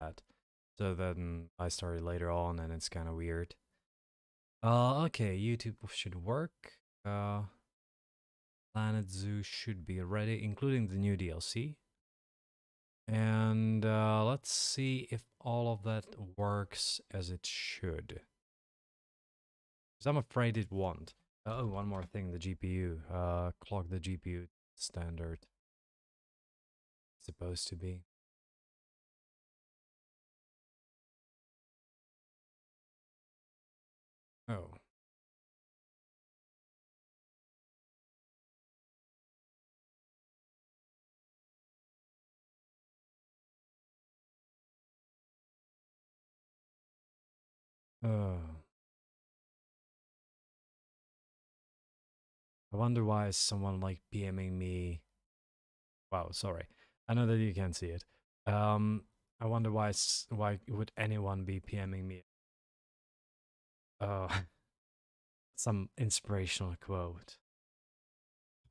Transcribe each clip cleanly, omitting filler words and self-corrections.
that. So then I started later on, and it's kind of weird. Okay, YouTube should work. Planet Zoo should be ready, including the new DLC. And let's see if all of that works as it should. Because I'm afraid it won't. Oh, one more thing, the GPU. Clock the GPU standard. It's supposed to be. Oh. I wonder why is someone like PMing me. Wow, sorry. I know that you can't see it. I wonder why would anyone be PMing me? Oh, some inspirational quote.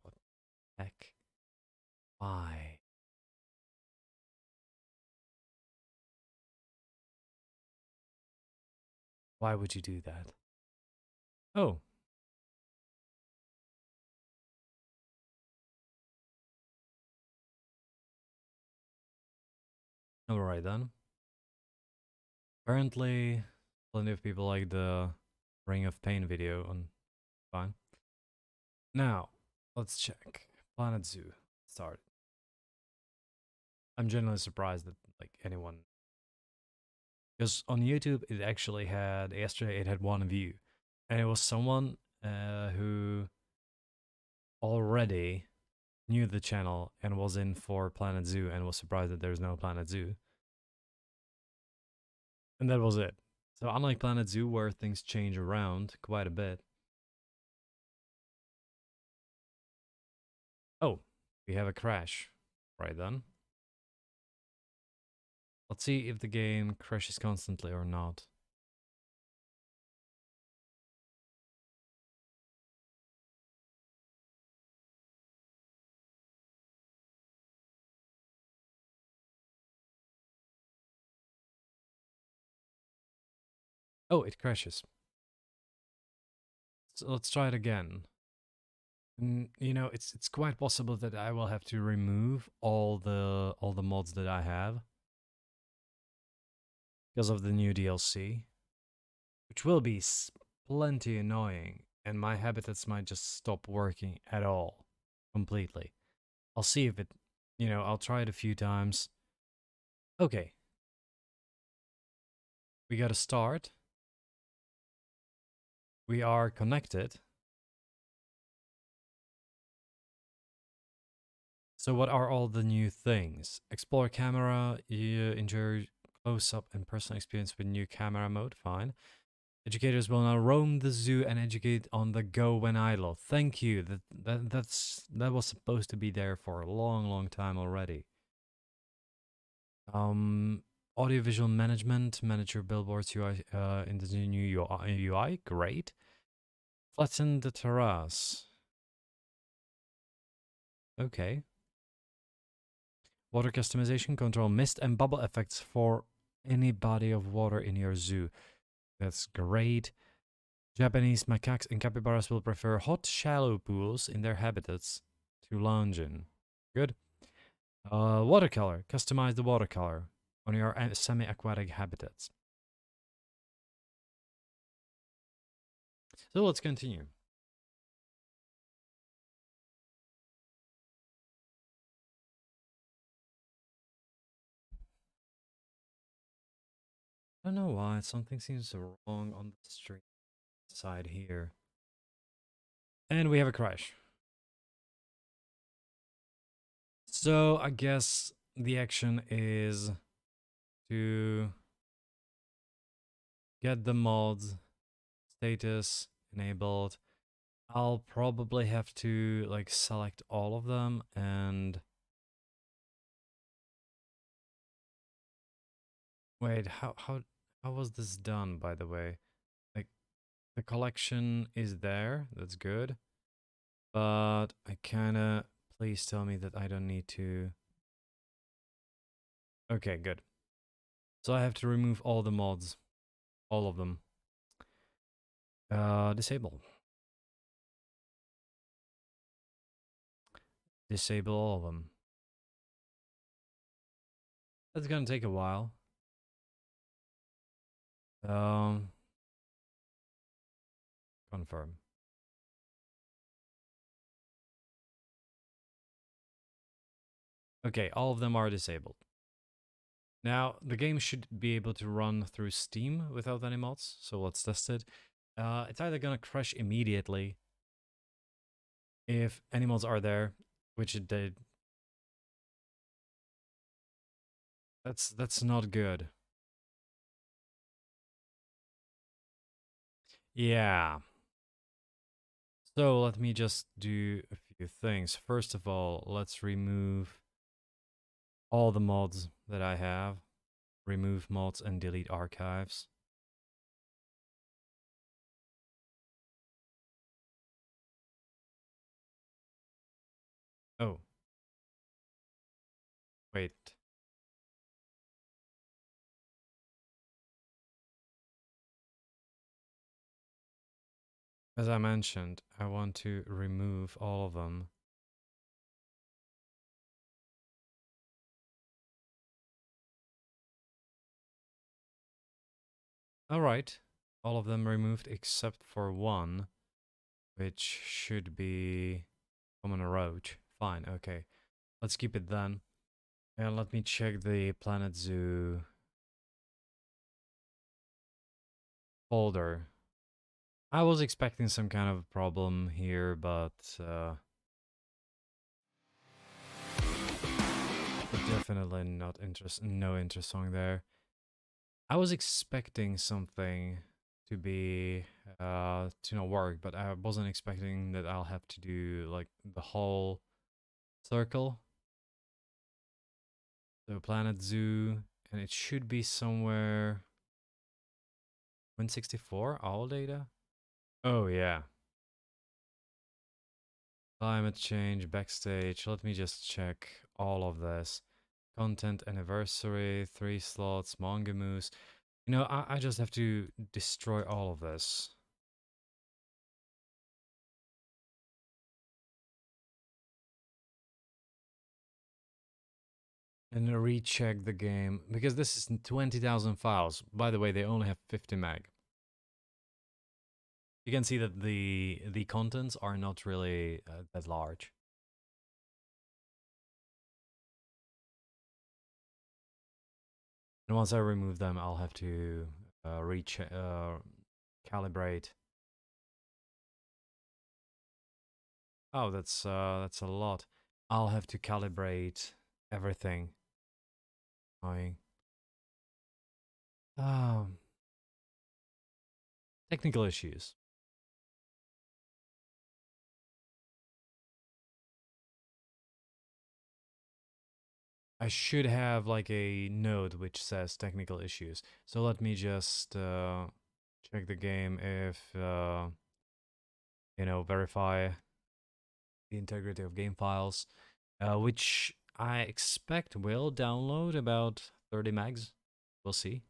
What the heck? Why? Why would you do that? Oh, alright then. Apparently, plenty of people like the Ring of Pain video on fine. Now, let's check. Planet Zoo started. I'm genuinely surprised that like anyone, because on YouTube it actually had yesterday it had one view, and it was someone who already knew the channel and was in for Planet Zoo and was surprised that there's no Planet Zoo, and that was it. So unlike Planet Zoo where things change around quite a bit. Oh, we have a crash. Right then. Let's see if the game crashes constantly or not. Oh, it crashes. So let's try it again. You know, it's quite possible that I will have to remove all the mods that I have because of the new DLC, which will be plenty annoying, and my habitats might just stop working at all, completely. I'll see if it, I'll try it a few times. Okay, we got to start. We are connected. So what are all the new things? Explore camera, you enjoy close-up and personal experience with new camera mode, fine. Educators will now roam the zoo and educate on the go when idle. Thank you. That was supposed to be there for a long, long time already. Audiovisual management, manage your billboards UI in the new UI, great. Flatten the terrace. Okay. Water customization, control mist and bubble effects for any body of water in your zoo. That's great. Japanese macaques and capybaras will prefer hot, shallow pools in their habitats to lounge in. Good. Watercolor. Customize the watercolor on your semi-aquatic habitats. So let's continue. I don't know why, something seems wrong on the stream side here. And we have a crash. So I guess the action is to get the mods status enabled. I'll probably have to like select all of them and wait, how was this done, by the way? Like the collection is there, that's good. But I kinda, please tell me that I don't need to. Okay, good. So I have to remove all the mods. All of them. Disable. Disable all of them. That's gonna take a while. Confirm. Okay, all of them are disabled. Now, the game should be able to run through Steam without any mods, so let's test it. It's either gonna crash immediately if any mods are there, which it did. That's not good. Yeah. So let me just do a few things. First of all, let's remove all the mods that I have. Remove mods and delete archives. Oh. Wait. As I mentioned, I want to remove all of them. Alright. All of them removed except for one, which should be Common Roach. Fine, okay. Let's keep it then. And let me check the Planet Zoo folder. I was expecting some kind of problem here, but definitely not no interest song there. I was expecting something to be to not work, but I wasn't expecting that I'll have to do like the whole circle. So Planet Zoo, and it should be somewhere 164 all data. Oh yeah. Climate change, backstage. Let me just check all of this. Content anniversary, 3 slots, Mongoose. You know, I just have to destroy all of this. And recheck the game, because this is 20,000 files. By the way, they only have 50 meg. You can see that the contents are not really that large. And once I remove them, I'll have to calibrate. Oh, that's a lot. I'll have to calibrate everything. Annoying. Um, Technical issues. I should have like a note which says technical issues. So let me just check the game if, you know, verify the integrity of game files, which I expect will download about 30 megs. We'll see.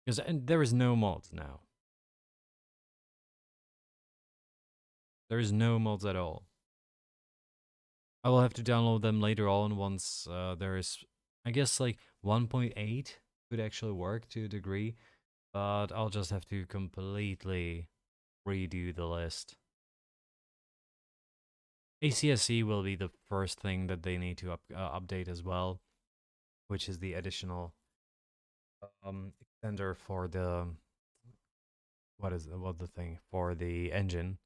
Because there is no mods now. There is no mods at all. I will have to download them later on once there is, I guess, like 1.8 could actually work to a degree, but I'll just have to completely redo the list. ACSC will be the first thing that they need to update as well, which is the additional extender for the what the thing for the engine.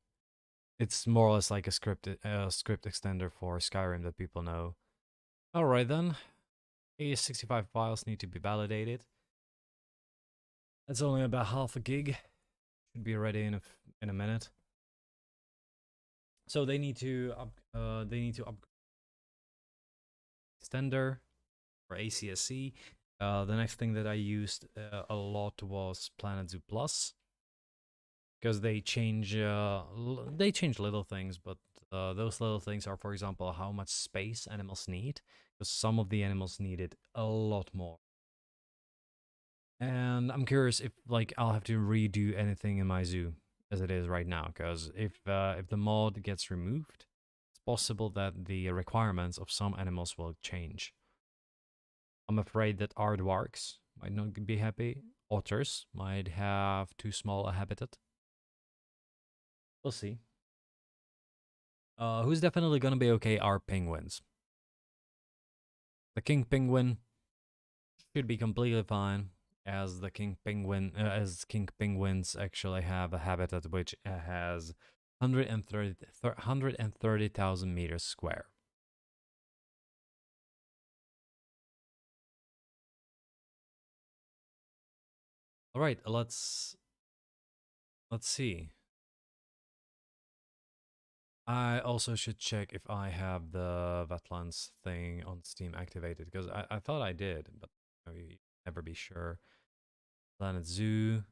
It's more or less like a script extender for Skyrim that people know. All right then, AS65 files need to be validated. That's only about half a gig. Should be ready in a minute. So they need to up extender for ACSC. The next thing that I used a lot was Planet Zoo Plus, because they change little things, but those little things are, for example, how much space animals need, because some of the animals needed a lot more. And I'm curious if like I'll have to redo anything in my zoo as it is right now, because if the mod gets removed, it's possible that the requirements of some animals will change. I'm afraid that aardvarks might not be happy. Otters might have too small a habitat. We'll see. Who's definitely gonna be okay are penguins. The king penguin should be completely fine, as the king penguin, as king penguins actually have a habitat which has 130,000 meters square. All right, let's see. I also should check if I have the Wetlands thing on Steam activated, because I thought I did, but you never be sure. Planet Zoo.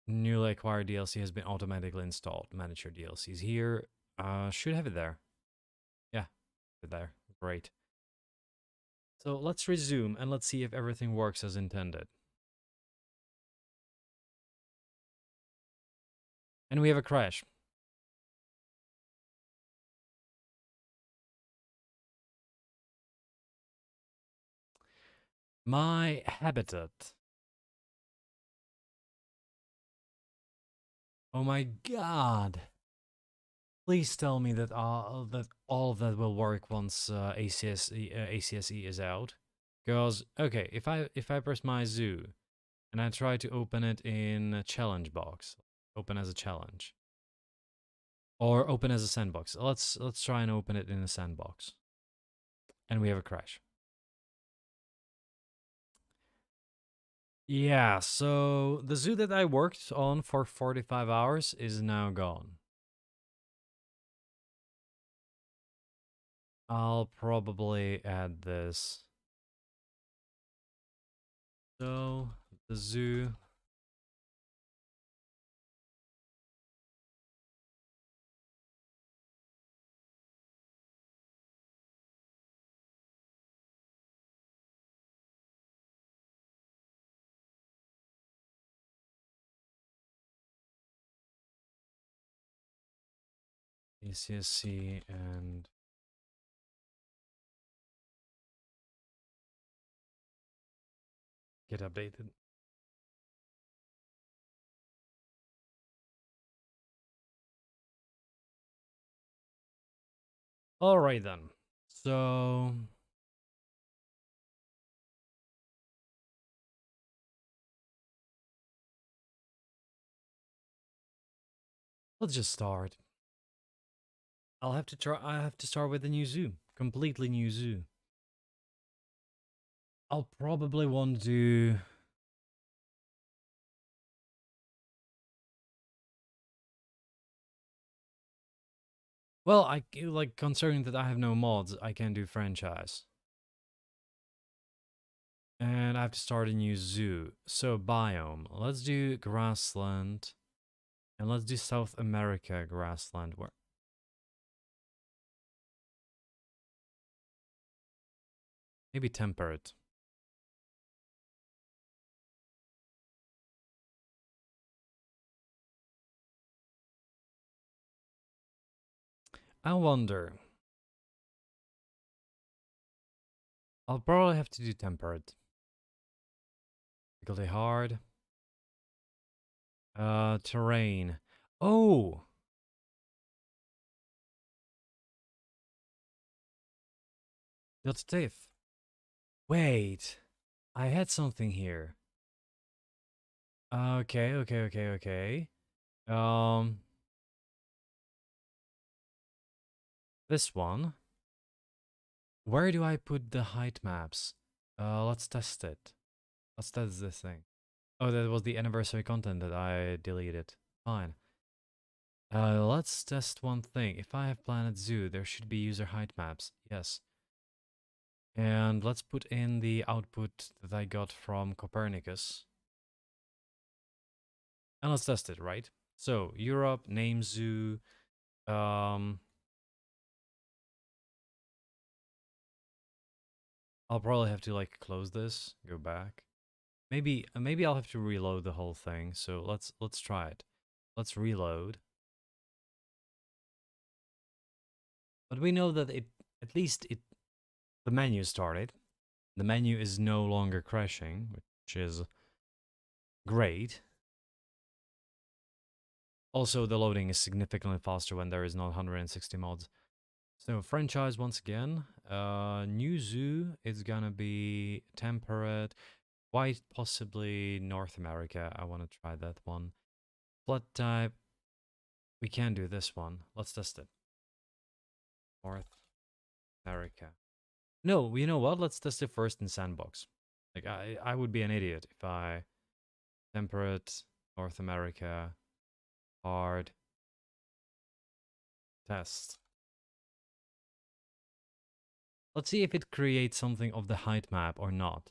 Newly acquired DLC has been automatically installed. Manage your DLCs here. Should have it there. Yeah, there. Great. So let's resume and let's see if everything works as intended. And we have a crash. My habitat. Oh my god. Please tell me that all of that will work once ACSE is out. Because okay, if I press my zoo and I try to open it in a challenge box, open as a challenge, or open as a sandbox. Let's try and open it in a sandbox, and we have a crash. Yeah, so the zoo that I worked on for 45 hours is now gone. I'll probably add this. So, the zoo. ACSC and get updated. Alright then. So, let's just start. I have to start with a new zoo. Completely new zoo. I'll probably want to do. Well, like considering that I have no mods, I can do franchise. And I have to start a new zoo. So biome. Let's do grassland. And let's do South America grassland. Where maybe temperate. I wonder. I'll probably have to do temperate. Difficulty hard. Terrain. Oh! That's diff. Wait. I had something here. Okay. Um, this one. Where do I put the height maps? Let's test it. Let's test this thing. Oh, that was the anniversary content that I deleted. Fine. Let's test one thing. If I have Planet Zoo, there should be user height maps. Yes. And let's put in the output that I got from Copernicus. And let's test it, right? So, Europe, name zoo, um, I'll probably have to like close this, go back. Maybe I'll have to reload the whole thing. So let's try it. Let's reload. But we know that at least the menu started. The menu is no longer crashing, which is great. Also, the loading is significantly faster when there is not 160 mods. So franchise once again. New zoo is gonna be temperate. Quite possibly North America. I want to try that one. Flood type. We can do this one. Let's test it. North America. No, you know what? Let's test it first in sandbox. Like I would be an idiot if I temperate North America hard test. Let's see if it creates something of the height map or not.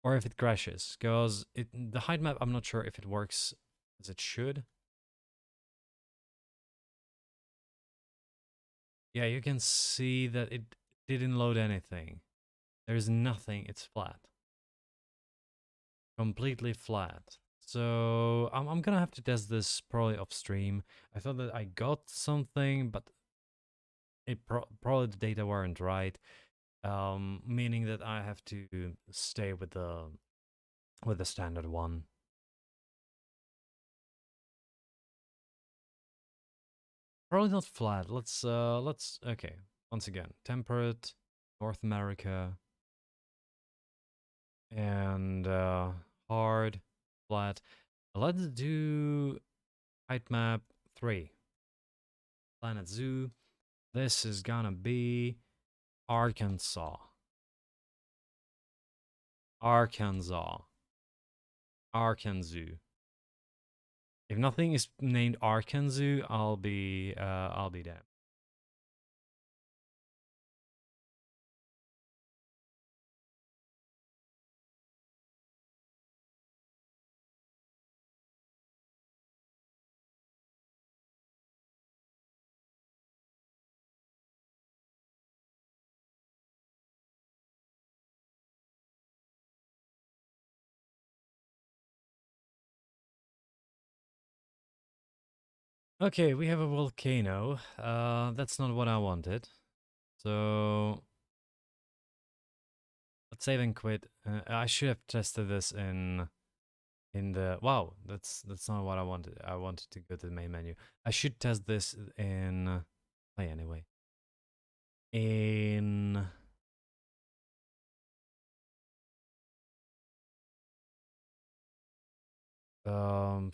Or if it crashes. Because the height map, I'm not sure if it works as it should. Yeah, you can see that it didn't load anything. There's nothing, it's flat. Completely flat. So I'm gonna have to test this probably off stream. I thought that I got something, but probably the data weren't right. Meaning that I have to stay with the standard one. Probably not flat. Let's okay. Once again, temperate, North America, and hard, flat. Let's do height map 3. Planet Zoo. This is gonna be Arkansas. Arkansas. Arkansas. If nothing is named Arkansas, I'll be damned. Okay, we have a volcano. That's not what I wanted. So let's save and quit. I should have tested this in the wow. That's not what I wanted. I wanted to go to the main menu. I should test this in play anyway. In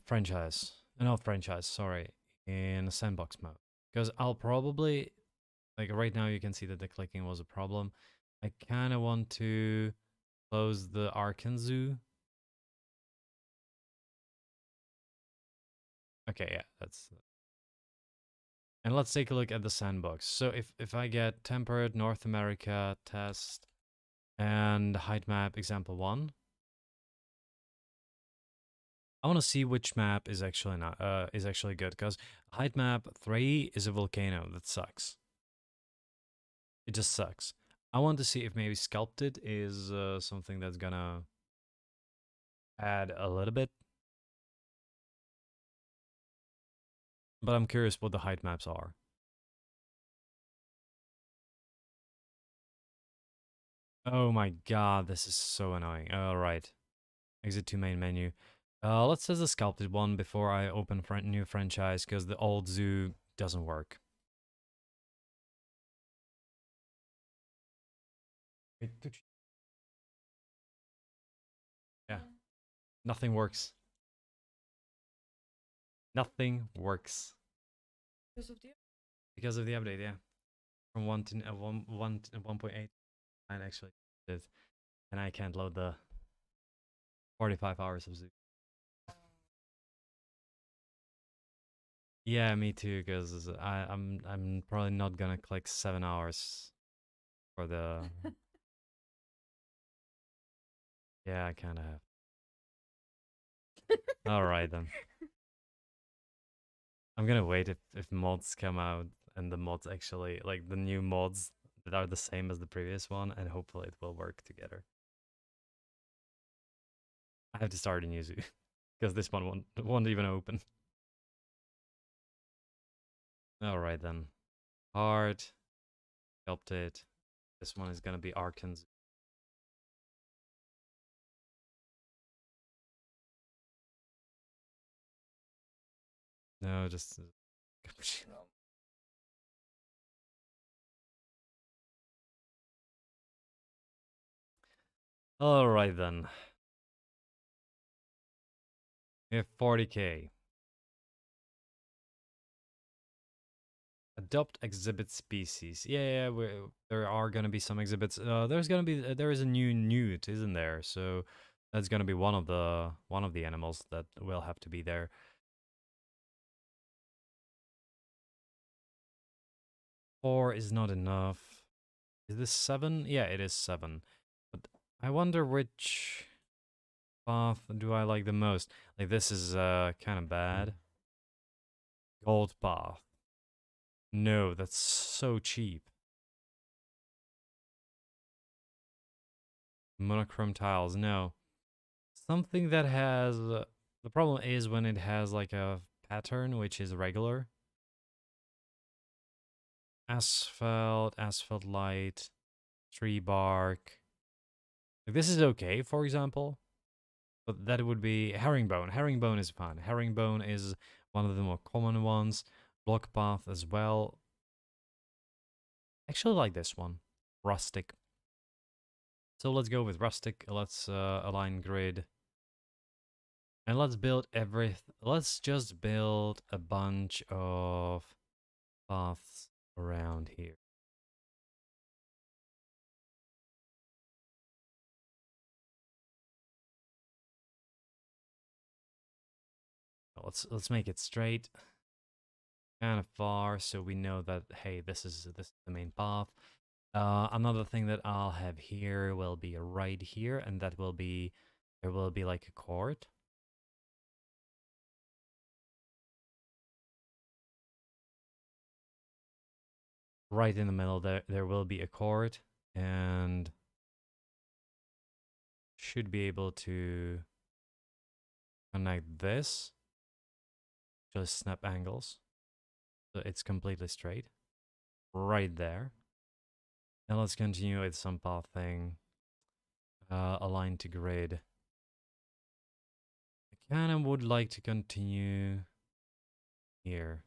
franchise. No, franchise. Sorry, in sandbox mode. Because I'll probably like right now you can see that the clicking was a problem. I kind of want to close the Arkansas. Okay, yeah, that's. And let's take a look at the sandbox. So if I get temperate North America test and height map example 1, I want to see which map is actually not is actually good because height map 3 is a volcano that sucks. It just sucks. I want to see if maybe sculpted is something that's gonna add a little bit. But I'm curious what the height maps are. Oh my god, this is so annoying. Alright. Exit to main menu. Let's test the sculpted one before I open new franchise, because the old zoo doesn't work. Yeah. Nothing works. Nothing works. Because of the update, yeah. From 1.8. I actually did. And I can't load the 45 hours of zoo. Yeah, me too, because I'm probably not gonna click 7 hours for the yeah, I kinda have. Alright then. I'm gonna wait if mods come out and the mods actually like the new mods that are the same as the previous one, and hopefully it will work together. I have to start a new zoo because this one won't even open. All right then. Heart, helped it. This one is gonna be Arkansas. No, just cappuccino. All right then. We have 40k. Adopt exhibit species. Yeah, there are gonna be some exhibits. There is a new newt, isn't there? So that's gonna be one of the animals that will have to be there. 4 is not enough. Is this 7? Yeah, it is 7. But I wonder which path do I like the most. Like this is kind of bad. Gold path. No, that's so cheap. Monochrome tiles. No. Something that has the problem is when it has like a pattern which is regular. Asphalt light, tree bark. Like, this is okay, for example. But that would be herringbone. Herringbone is fun. Herringbone is one of the more common ones. Block path as well. Actually like this one. Rustic. So let's go with rustic. Let's align grid. And let's build let's just build a bunch of paths around here. Let's make it straight, kind of far, so we know that hey, this is the main path. Another thing that I'll have here will be right here, and that will be there will be like a court. Right in the middle there will be a court, and should be able to connect this. Just snap angles, so it's completely straight. Right there. And let's continue with some path thing. Align to grid. I kind of would like to continue here.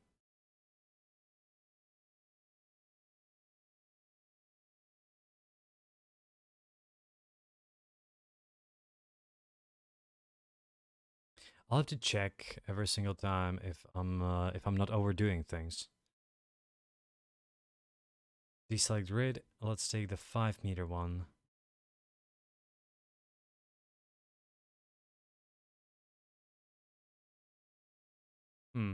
I'll have to check every single time if I'm not overdoing things. Deselect grid. Let's take the 5-meter one. Hmm.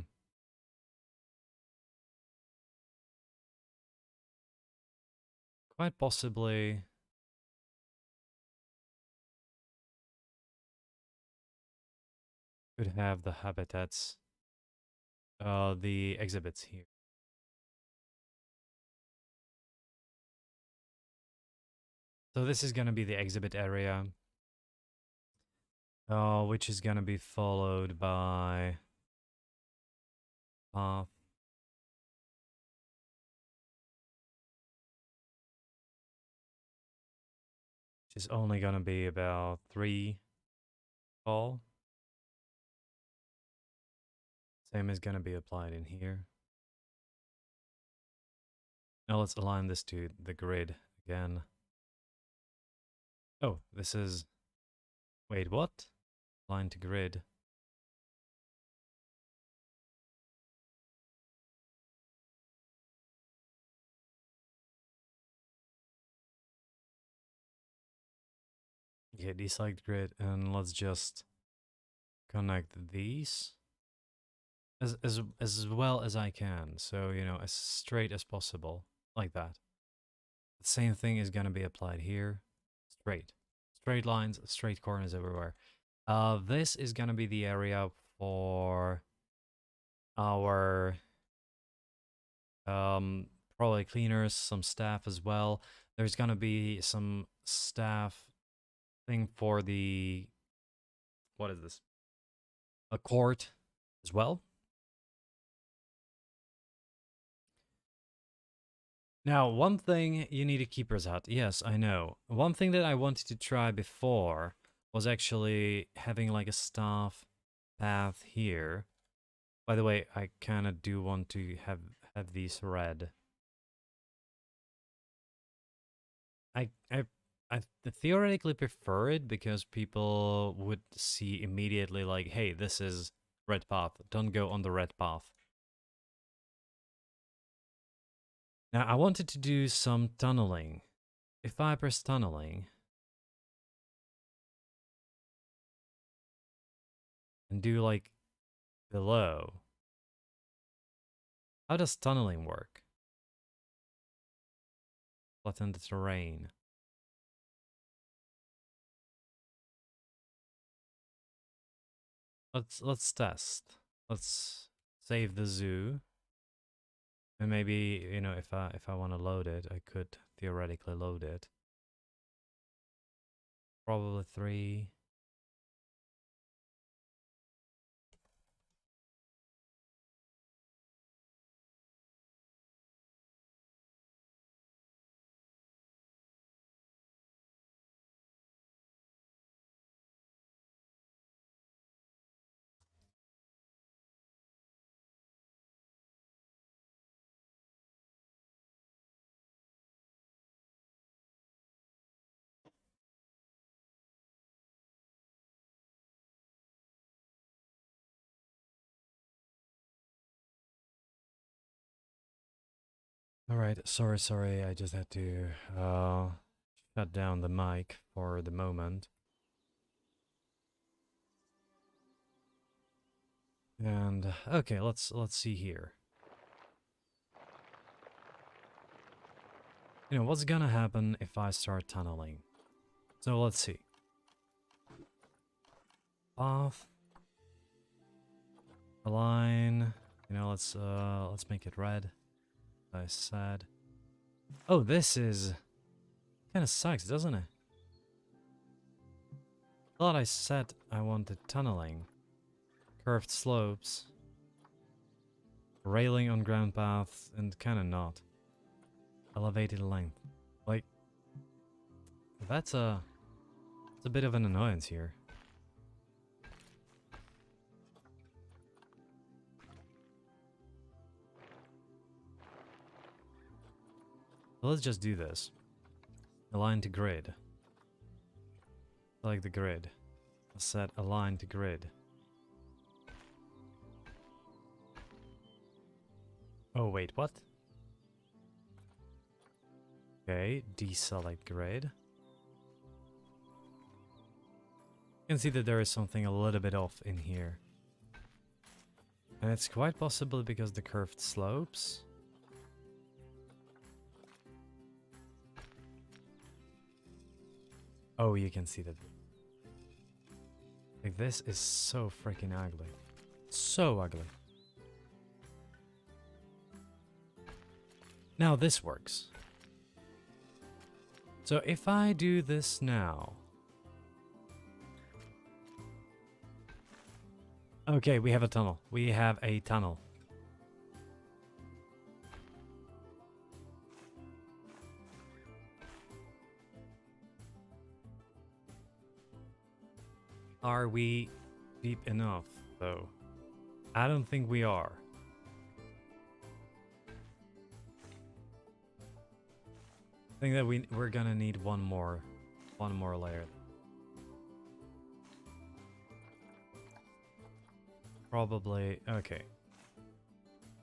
Quite possibly. Could have the habitats, the exhibits here. So this is gonna be the exhibit area, which is gonna be followed by path. Which is only gonna be about 3 tall. Same is gonna be applied in here. Now let's align this to the grid again. Oh, this is... Wait, what? Align to grid. Okay, deselect grid, and let's just connect these as well as I can. So, you know, as straight as possible, like that. The same thing is gonna be applied here. Straight. Straight lines, straight corners everywhere. This is gonna be the area for our Probably cleaners, some staff as well. There's gonna be some staff thing for the, what is this? A court as well. Now, one thing you need a keeper's hut. Yes, I know. One thing that I wanted to try before was actually having like a staff path here. By the way, I kind of do want to have these red. I theoretically prefer it because people would see immediately like, hey, this is red path. Don't go on the red path. Now, I wanted to do some tunneling. If I press tunneling and do like below, how does tunneling work? Flatten the terrain. Let's test. Let's save the zoo. And maybe, you know, if I want to load it, I could theoretically load it. Probably 3. Alright, sorry, I just had to shut down the mic for the moment. And okay, let's see here. You know, what's gonna happen if I start tunneling? So let's see. Path. Align. You know, let's make it red. I said. Oh, this is kind of sucks, doesn't it? Thought I said I wanted tunneling. Curved slopes. Railing on ground paths, and kind of not. Elevated length. Like, that's a bit of an annoyance here. So let's just do this. Align to grid. Select the grid. Set align to grid. Oh wait, what? Okay, deselect grid. You can see that there is something a little bit off in here. And it's quite possibly because the curved slopes. Oh, you can see that. Like, this is so freaking ugly. So ugly. Now this works. So if I do this now. Okay, we have a tunnel. We have a tunnel. Are we deep enough, though? I don't think we are. I think that we're gonna need one more layer. Probably. Okay.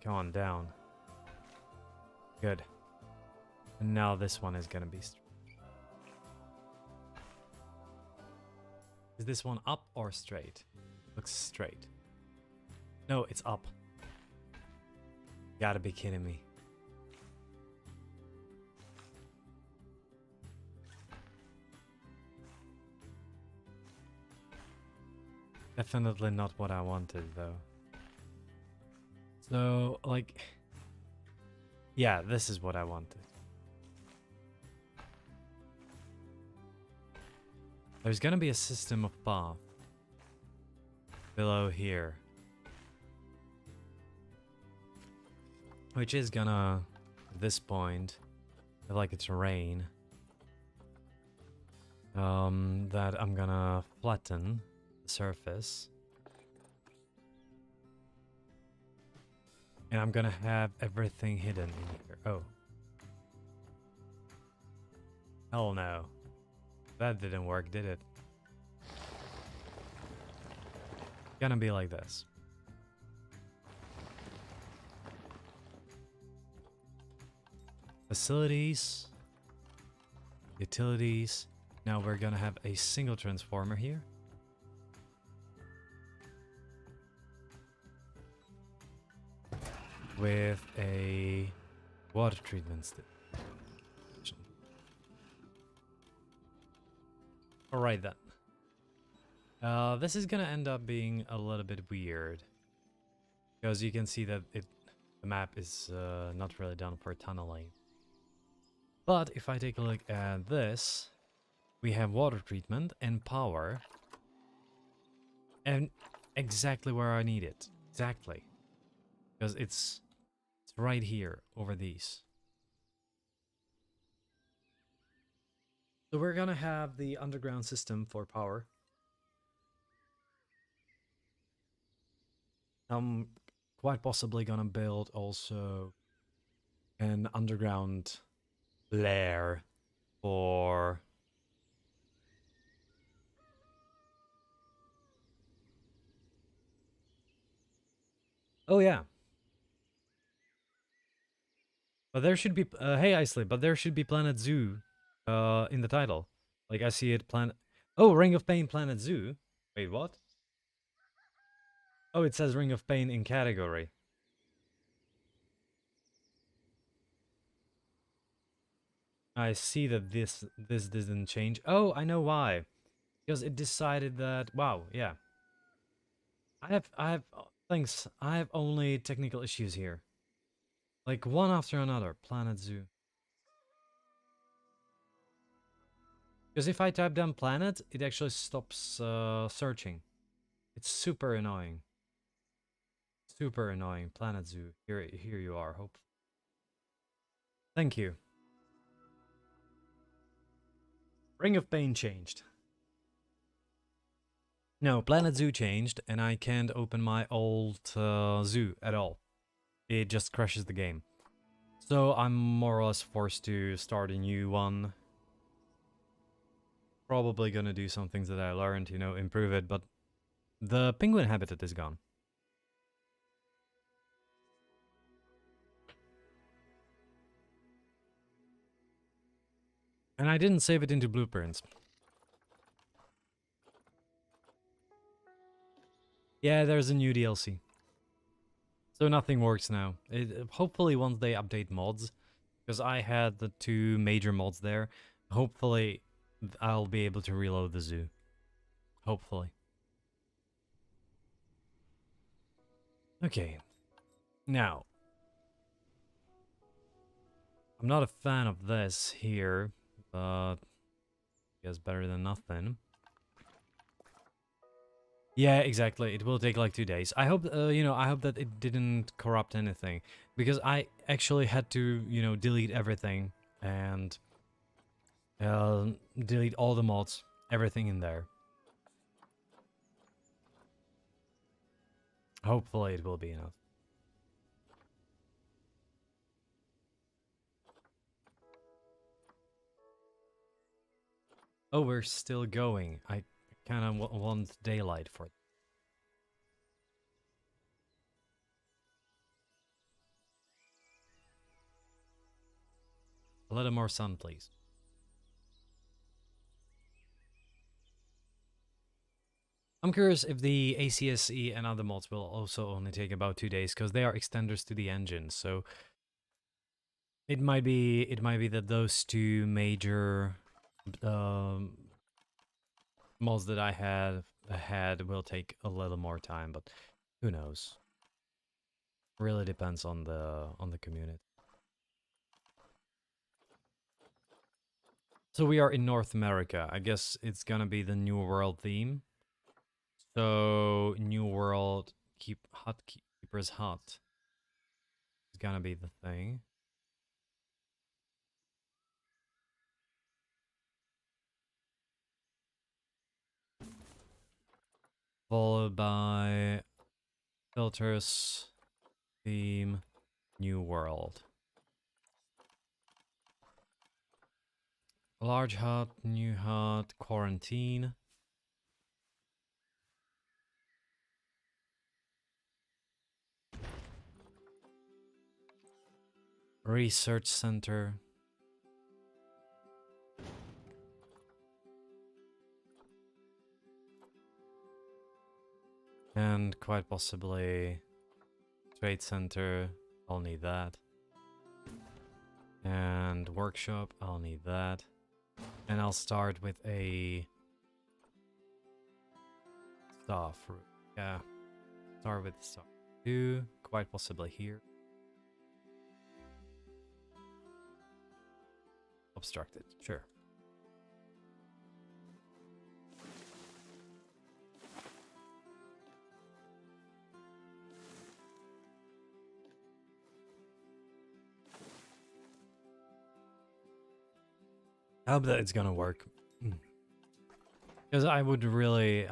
Come on, down. Good. And now this one is gonna be. Is this one up or straight? Looks straight. No, it's up. You gotta be kidding me. Definitely not what I wanted, though. So, like, Yeah, this is what I wanted. There's gonna be a system of path below here, which is gonna, at this point, feel like it's rain. That I'm gonna flatten the surface. And I'm gonna have everything hidden in here. Oh. Hell no. That didn't work, did it? Gonna be like this. Facilities. Utilities. Now we're gonna have a single transformer here. With a water treatment station. Alright then. This is gonna end up being a little bit weird. Because you can see that the map is not really done for tunneling. But if I take a look at this, we have water treatment and power. And exactly where I need it. Exactly. Because it's right here over these. So we're gonna have the underground system for power. I'm quite possibly gonna build also an underground lair for... Oh yeah. But there should be... hey Isley, but there should be Planet Zoo in the title. Like I see it planet... Oh, Ring of Pain Planet Zoo? Wait, what? Oh, it says Ring of Pain in category. I see that this didn't change. Oh, I know why. Because it decided that... Wow, yeah. I have... Thanks. I have only technical issues here. Like one after another. Planet Zoo. Because if I type down planet, it actually stops searching. It's super annoying. Super annoying. Planet Zoo. Here you are. Hope. Thank you. Ring of Pain changed. No, Planet Zoo changed, and I can't open my old zoo at all. It just crashes the game. So I'm more or less forced to start a new one. Probably gonna do some things that I learned, you know, improve it, but the penguin habitat is gone. And I didn't save it into blueprints. Yeah, there's a new DLC. So nothing works now. Hopefully once they update mods, because I had the 2 major mods there, hopefully I'll be able to reload the zoo. Hopefully. Okay. Now, I'm not a fan of this here, but I guess better than nothing. Yeah, exactly. It will take like 2 days. I hope, you know, I hope that it didn't corrupt anything. Because I actually had to, you know, delete everything. And delete all the mods. Everything in there. Hopefully it will be enough. Oh, we're still going. I kind of want daylight for it. A little more sun, please. I'm curious if the ACSE and other mods will also only take about 2 days, because they are extenders to the engine, so it might be that those 2 major mods that I had will take a little more time, but who knows? Really depends on the community. So we are in North America. I guess it's gonna be the New World theme. So New World keepers hut is gonna be the thing. Followed by filters, theme, New World. Large hut, new hut, quarantine. Research center. And quite possibly trade center. I'll need that. And workshop, I'll need that. And I'll start with a staff room. Yeah, start with staff 2, quite possibly here. Obstructed, sure. I hope that it's gonna work. Because I would really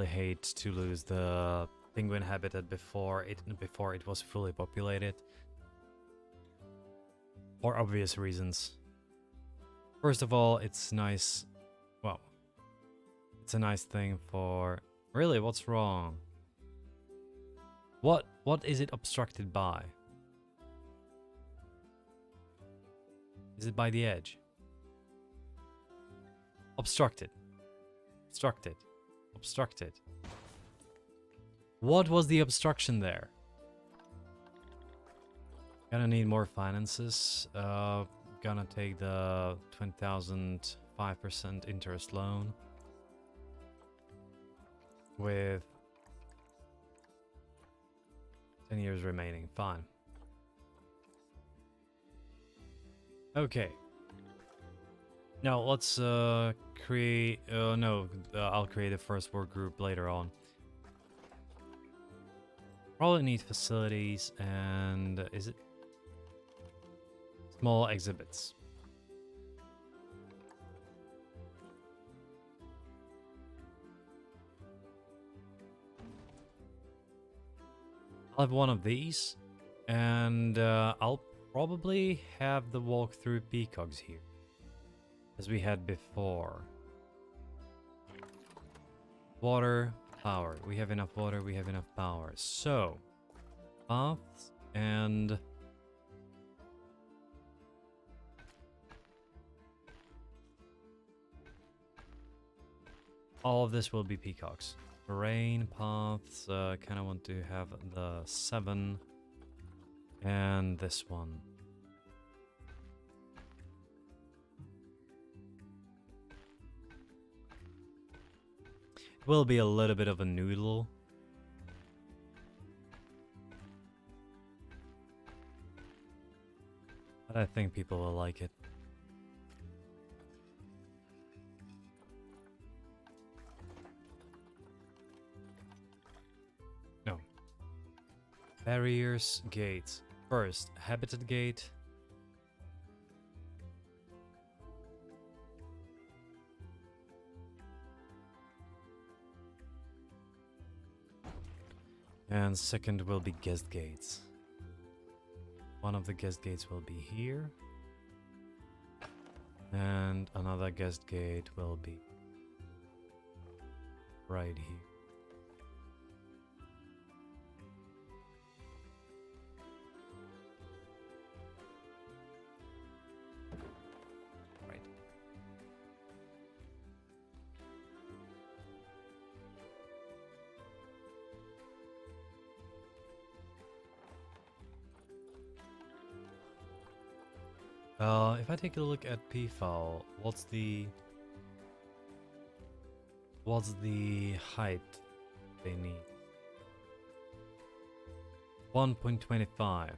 hate to lose the penguin habitat before it was fully populated. For obvious reasons. First of all, it's nice. Well, it's a nice thing for. Really, what's wrong? What is it obstructed by? Is it by the edge? Obstructed. Obstructed. Obstructed. What was the obstruction there? Gonna need more finances. Gonna take the 20,000 5% interest loan with 10 years remaining. Fine. Okay. Now let's create. No, I'll create a first work group later on. Probably need facilities and is it small exhibits? I'll have one of these, and I'll probably have the walkthrough peacocks here, as we had before. Water, power. We have enough water, we have enough power. So, paths and all of this will be peacocks. Terrain, paths, kind of want to have the 7 and this one. It will be a little bit of a noodle. But I think people will like it. No. Barriers, gates. First, habitat gate. And second will be guest gates. One of the guest gates will be here. And another guest gate will be right here. Right. If I take a look at p-file, what's the height they need? 1.25.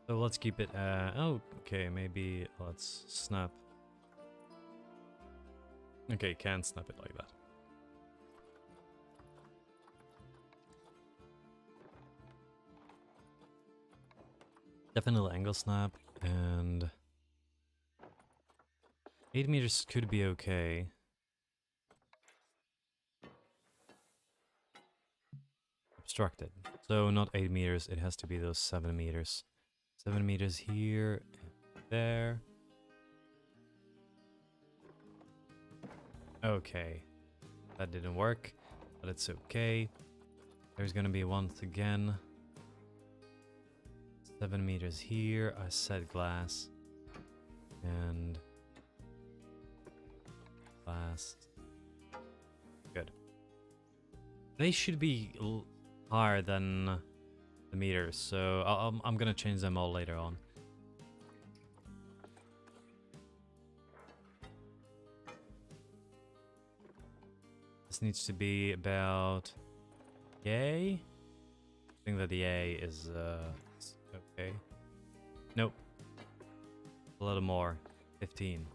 So let's keep it, oh, okay, maybe let's snap. Okay, can't snap it like that. Definitely angle snap, and 8 meters could be okay. Obstructed. So not 8 meters, it has to be those 7 meters. 7 meters here, there. Okay, that didn't work, but it's okay. There's gonna be once again 7 meters here. I said glass and glass. Good. They should be higher than the meters, so I'm gonna change them all later on. This needs to be about yay. I think that the A is okay. Nope. A little more. 15.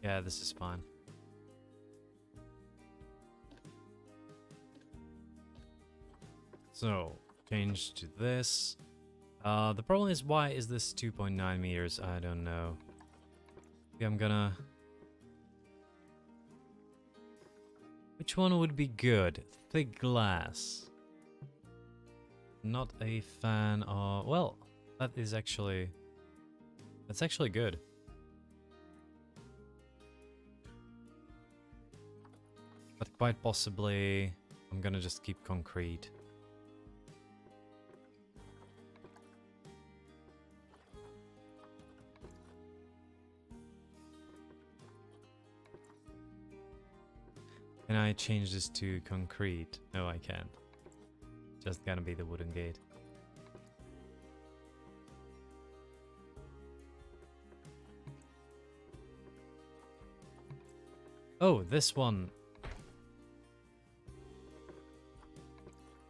Yeah, this is fine. So, change to this. The problem is, why is this 2.9 meters? I don't know. Maybe I'm gonna... Which one would be good? Thick glass. Not a fan of... Well, that is actually... That's actually good. But quite possibly, I'm gonna just keep concrete. Can I change this to concrete? No, I can't. Just gonna be the wooden gate. Oh, this one.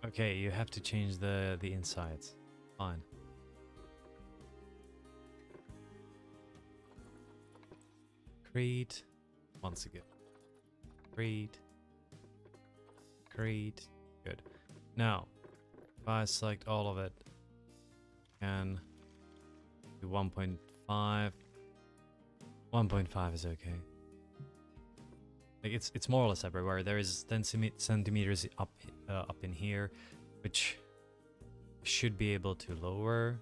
Okay, you have to change the insides. Fine. Concrete. Once again. Concrete. Concrete. Good. Now, if I select all of it, and do 1.5. 1.5 is okay. Like it's more or less everywhere. There is 10 centimeters up in here, which should be able to lower.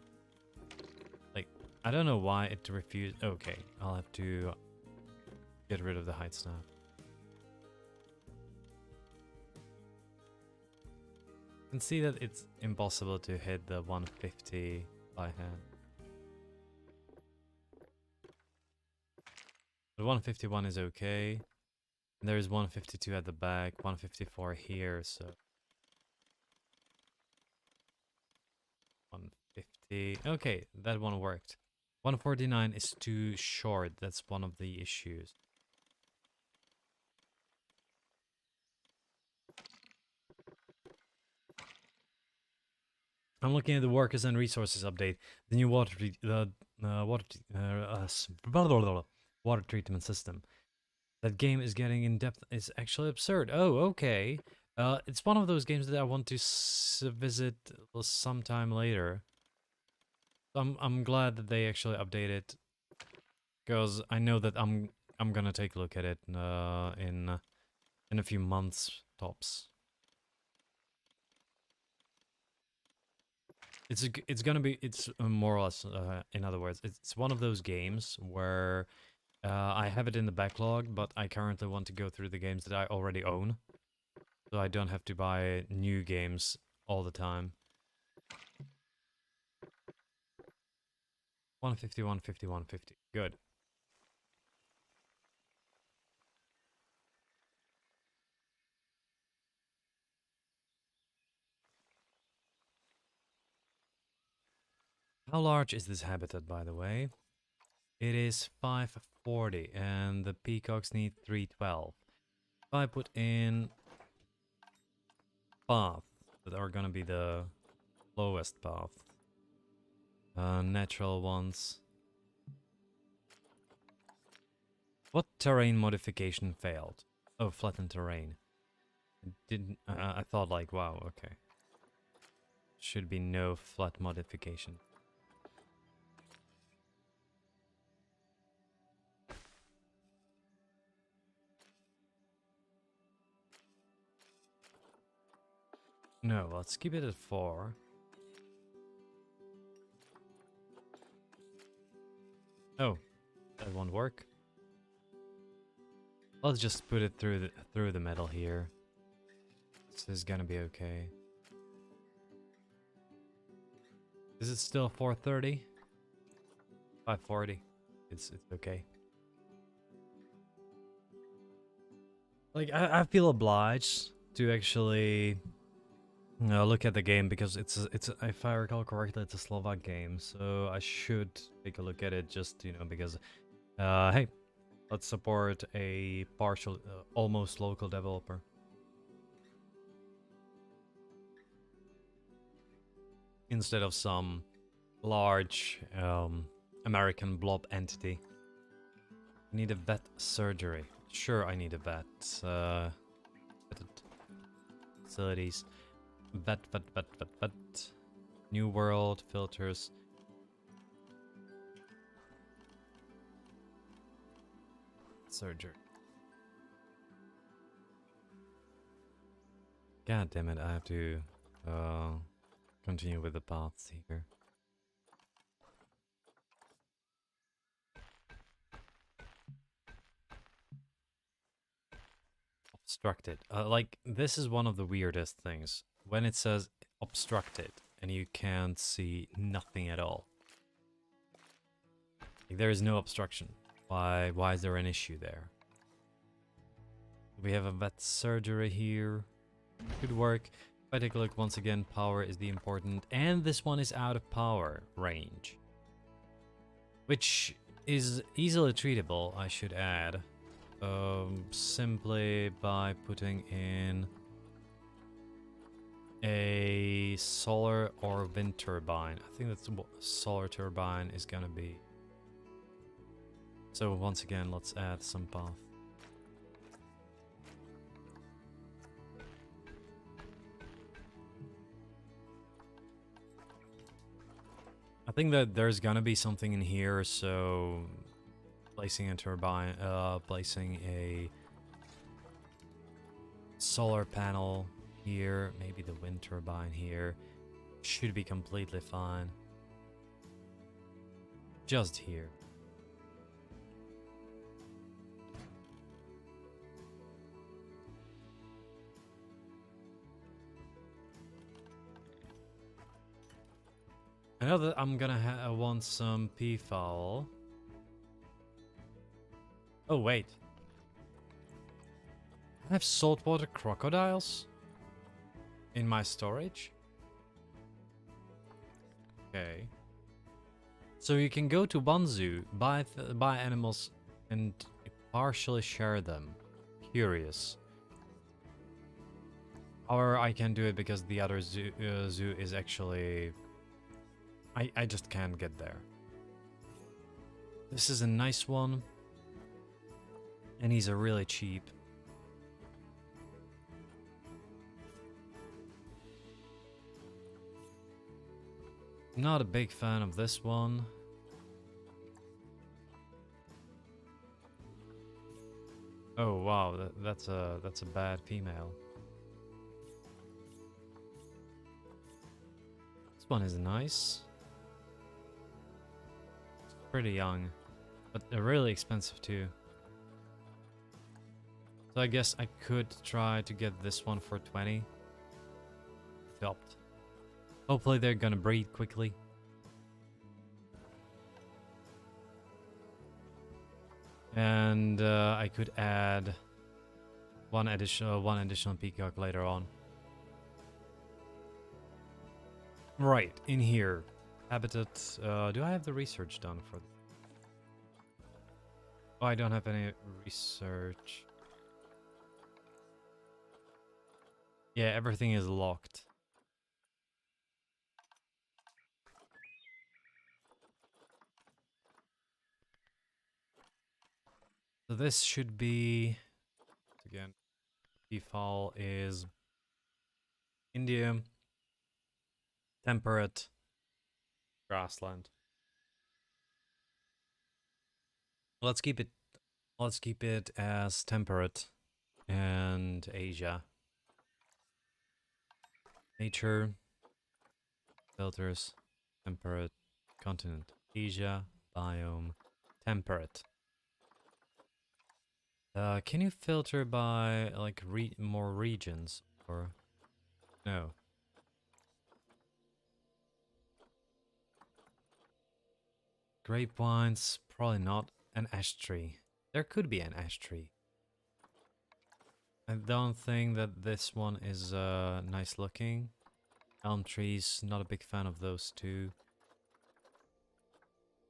Like, I don't know why it refused. Okay, I'll have to get rid of the height snap. You can see that it's impossible to hit the 150 by hand. The 151 is okay. And there is 152 at the back, 154 here, so 150. Okay, that one worked. 149 is too short. That's one of the issues. I'm looking at the workers and resources update. The new water treatment system. That game is getting in depth. It's actually absurd. Oh, okay. It's one of those games that I want to visit sometime later. I'm glad that they actually update it, because I know that I'm gonna take a look at it in a few months tops. It's gonna be more or less in other words, it's one of those games where I have it in the backlog, but I currently want to go through the games that I already own, so I don't have to buy new games all the time. 150, 150, 150. Good. How large is this habitat, by the way? It is 540, and the peacocks need 312. If I put in paths that are gonna be the Lowest path. Natural ones. What terrain modification failed? Oh, flattened terrain. Didn't I thought like, wow, okay. Should be no flat modification. No, let's keep it at 4. Oh, that won't work. Let's just put it through the metal here. This is gonna be okay. Is it still 430? 540. It's okay. Like I feel obliged to actually look at the game because it's if I recall correctly, it's a Slovak game, so I should take a look at it just because hey, let's support a partial almost local developer. Instead of some large American blob entity. I need a vet surgery. Sure, I need a vet. Facilities. Vet. New world, filters. Surgery. God damn it, I have to continue with the paths here. Obstructed. Like, this is one of the weirdest things. When it says obstructed and you can't see nothing at all. Like, there is no obstruction. Why is there an issue there? We have a vet surgery here. Could work. If I take a look once again, power is the important. And this one is out of power range. Which is easily treatable, I should add. Simply by putting in a solar or wind turbine. I think that's what solar turbine is gonna be. So once again, let's add some path. I think that there's gonna be something in here, so placing a turbine, placing a solar panel here, maybe the wind turbine here, should be completely fine. Just here. I know that I'm gonna want some peafowl. Oh, wait. I have saltwater crocodiles in my storage? Okay. So you can go to one zoo, buy animals, and partially share them. Curious. Or I can do it because the other zoo is actually... I just can't get there. This is a nice one. And these are really cheap. Not a big fan of this one. Oh wow, that's a bad female. This one is nice. It's pretty young, but they're really expensive too. So I guess I could try to get this one for 20. Stopped. Hopefully they're gonna breed quickly. And I could add one additional peacock later on. Right, in here. Habitat. Do I have the research done for this? Oh, I don't have any research. Yeah, everything is locked. So this should be, again, default is India, temperate, grassland. Let's keep it. Let's keep it as temperate and Asia. Nature, filters, temperate, continent, Asia, biome, temperate. Can you filter by like more regions or no? Grape wines, probably not. An ash tree. There could be an ash tree. I don't think that this one is nice looking. Elm trees, not a big fan of those two.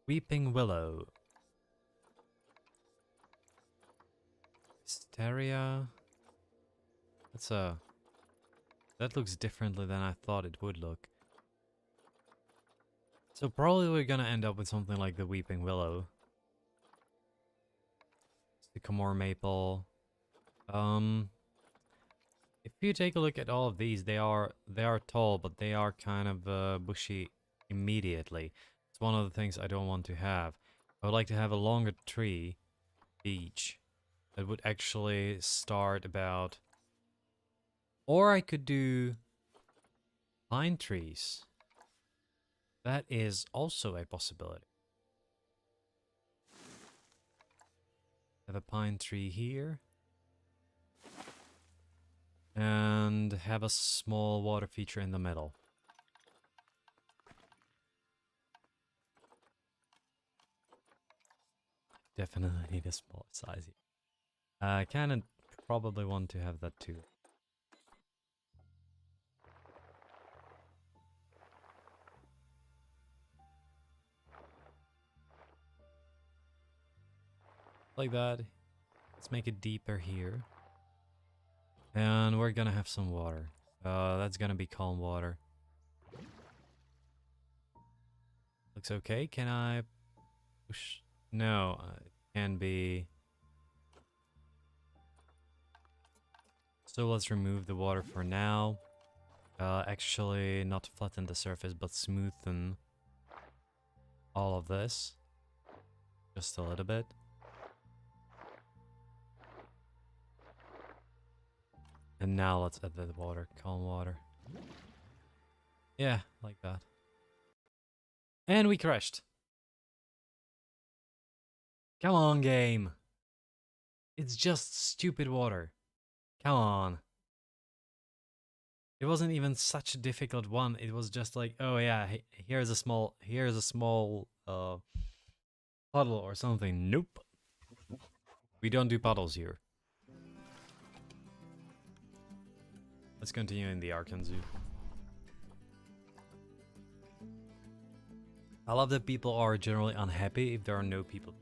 Weeping willow. Wisteria. That looks differently than I thought it would look. So probably we're gonna end up with something like the weeping willow. Sycamore maple. If you take a look at all of these, they are tall, but they are kind of bushy immediately. It's one of the things I don't want to have. I would like to have a longer tree, each, that would actually start about. Or I could do pine trees. That is also a possibility. Have a pine tree here. And have a small water feature in the middle. Definitely need a small size here. I kind of probably want to have that too. Like that. Let's make it deeper here. And we're gonna have some water. That's gonna be calm water. Looks okay. Can I push? No, it can be. So let's remove the water for now. Actually, not flatten the surface, but smoothen all of this. Just a little bit. And now let's add the water, calm water. Yeah, like that. And we crashed. Come on, game. It's just stupid water. Come on. It wasn't even such a difficult one. It was just like, oh yeah, here's a small puddle or something. Nope. We don't do puddles here. Let's continue in the Arkan Zoo. I love that people are generally unhappy if there are no people.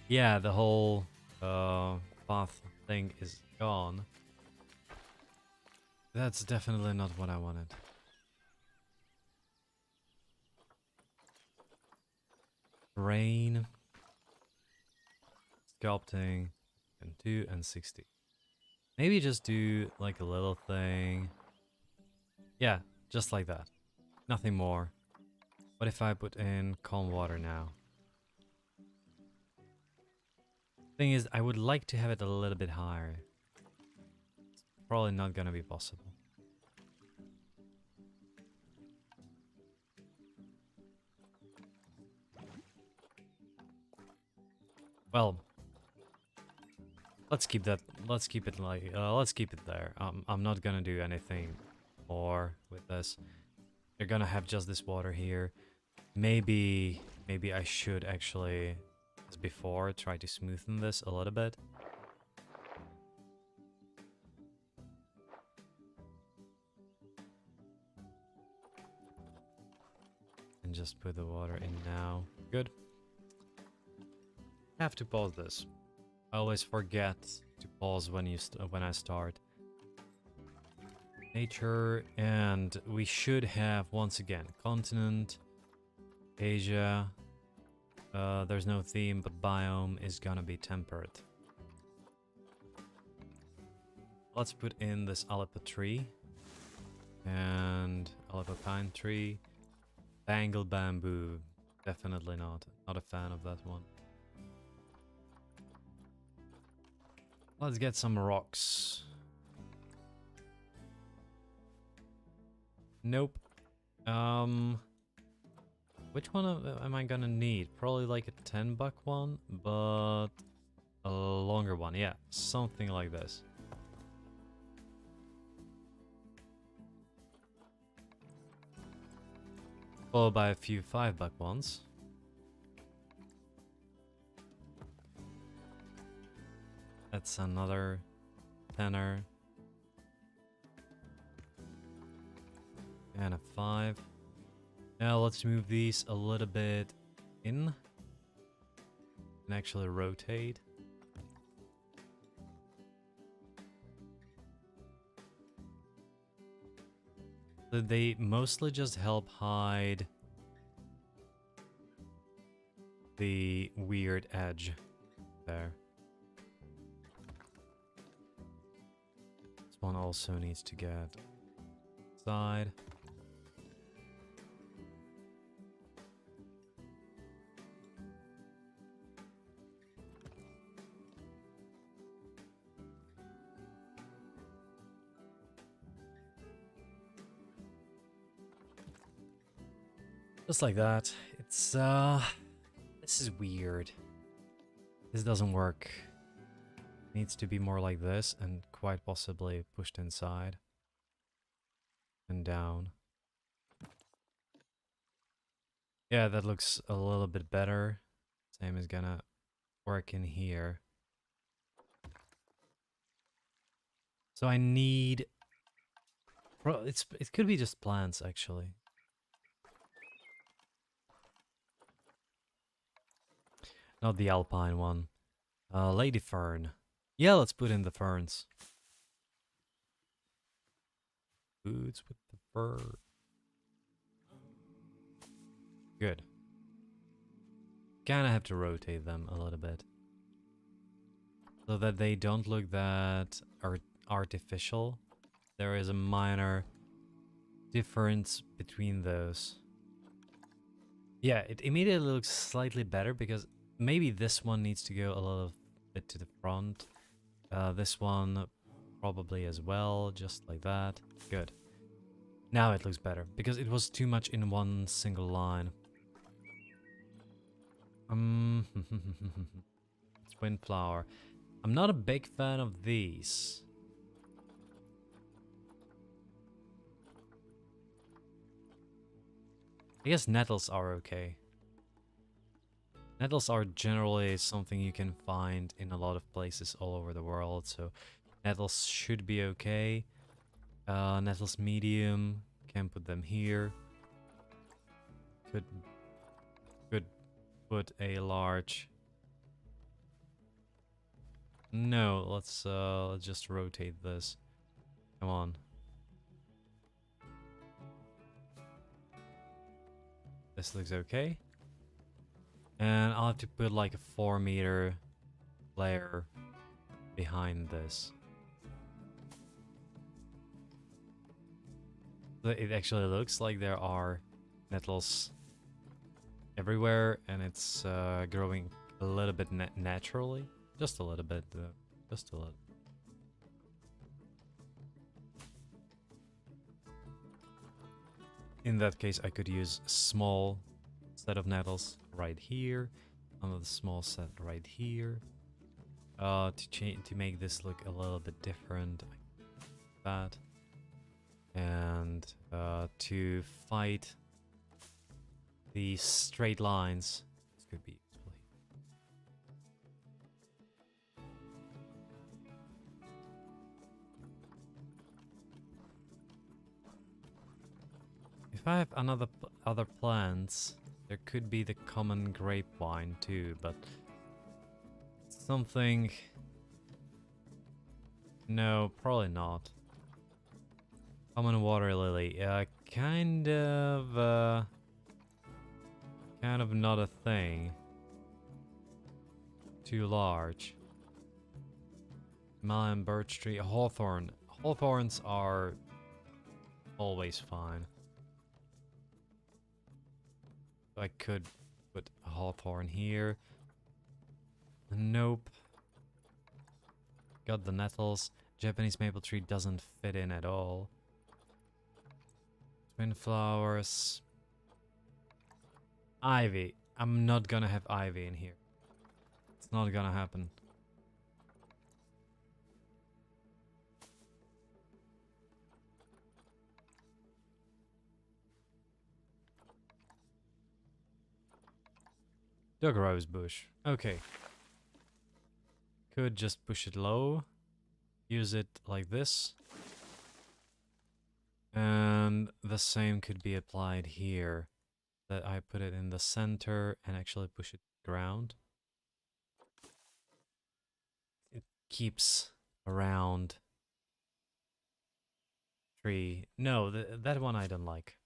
Yeah, the whole path thing is gone. That's definitely not what I wanted. Rain. Sculpting. And 2 and 60. Maybe just do like a little thing. Yeah, just like that. Nothing more. What if I put in calm water now? Thing is, I would like to have it a little bit higher. It's probably not gonna be possible. Well, let's keep that. Let's keep it like. Let's keep it there. I'm not gonna do anything more with this. You're gonna have just this water here. Maybe I should actually, as before, try to smoothen this a little bit. And just put the water in now. Good. Have to pause this. I always forget to pause when I start. Nature, and we should have once again continent, Asia. There's no theme, but biome is gonna be temperate. Let's put in this Aleppo tree. And Aleppo pine tree. Bengal bamboo. Definitely not. Not a fan of that one. Let's get some rocks. Nope. Which one am I gonna need? Probably like a 10-buck one, but a longer one. Yeah, something like this. Followed by a few 5-buck ones. That's another tenner. And a 5. Now let's move these a little bit in. And actually rotate. So they mostly just help hide the weird edge there. This one also needs to get side. Just like that. It's this is weird. This doesn't work. It needs to be more like this and quite possibly pushed inside and down. Yeah, that looks a little bit better. Same is gonna work in here. So I need it could be just plants actually. Not the alpine one. Lady fern. Yeah, let's put in the ferns. Boots with the fur. Good. Kinda have to rotate them a little bit. So that they don't look that artificial. There is a minor difference between those. Yeah, it immediately looks slightly better because maybe this one needs to go a little bit to the front. This one probably as well, just like that. Good. Now it looks better because it was too much in one single line. Twin flower. I'm not a big fan of these. I guess nettles are okay. Nettles are generally something you can find in a lot of places all over the world, so nettles should be okay. Nettles medium, can put them here. Could put a large. No, let's just rotate this. Come on. This looks okay. And I'll have to put like a 4-meter layer behind this. It actually looks like there are nettles everywhere, and it's growing a little bit naturally. Just a little bit, just a little. In that case, I could use a small set of nettles right here, another small set right here, to make this look a little bit different, like that, and to fight the straight lines. This could be useful. If I have other plants, there could be the common grapevine too, but something. No, probably not. Common water lily, kind of. kind of not a thing. Too large. Himalayan birch tree, hawthorn. Hawthorns are always fine. So I could put a hawthorn here. Nope. Got the nettles. Japanese maple tree doesn't fit in at all. Twin flowers. Ivy. I'm not gonna have ivy in here. It's not gonna happen. Dog rose bush. Okay. Could just push it low. Use it like this. And the same could be applied here. That I put it in the center and actually push it to the ground. It keeps around tree. No, that one I don't like.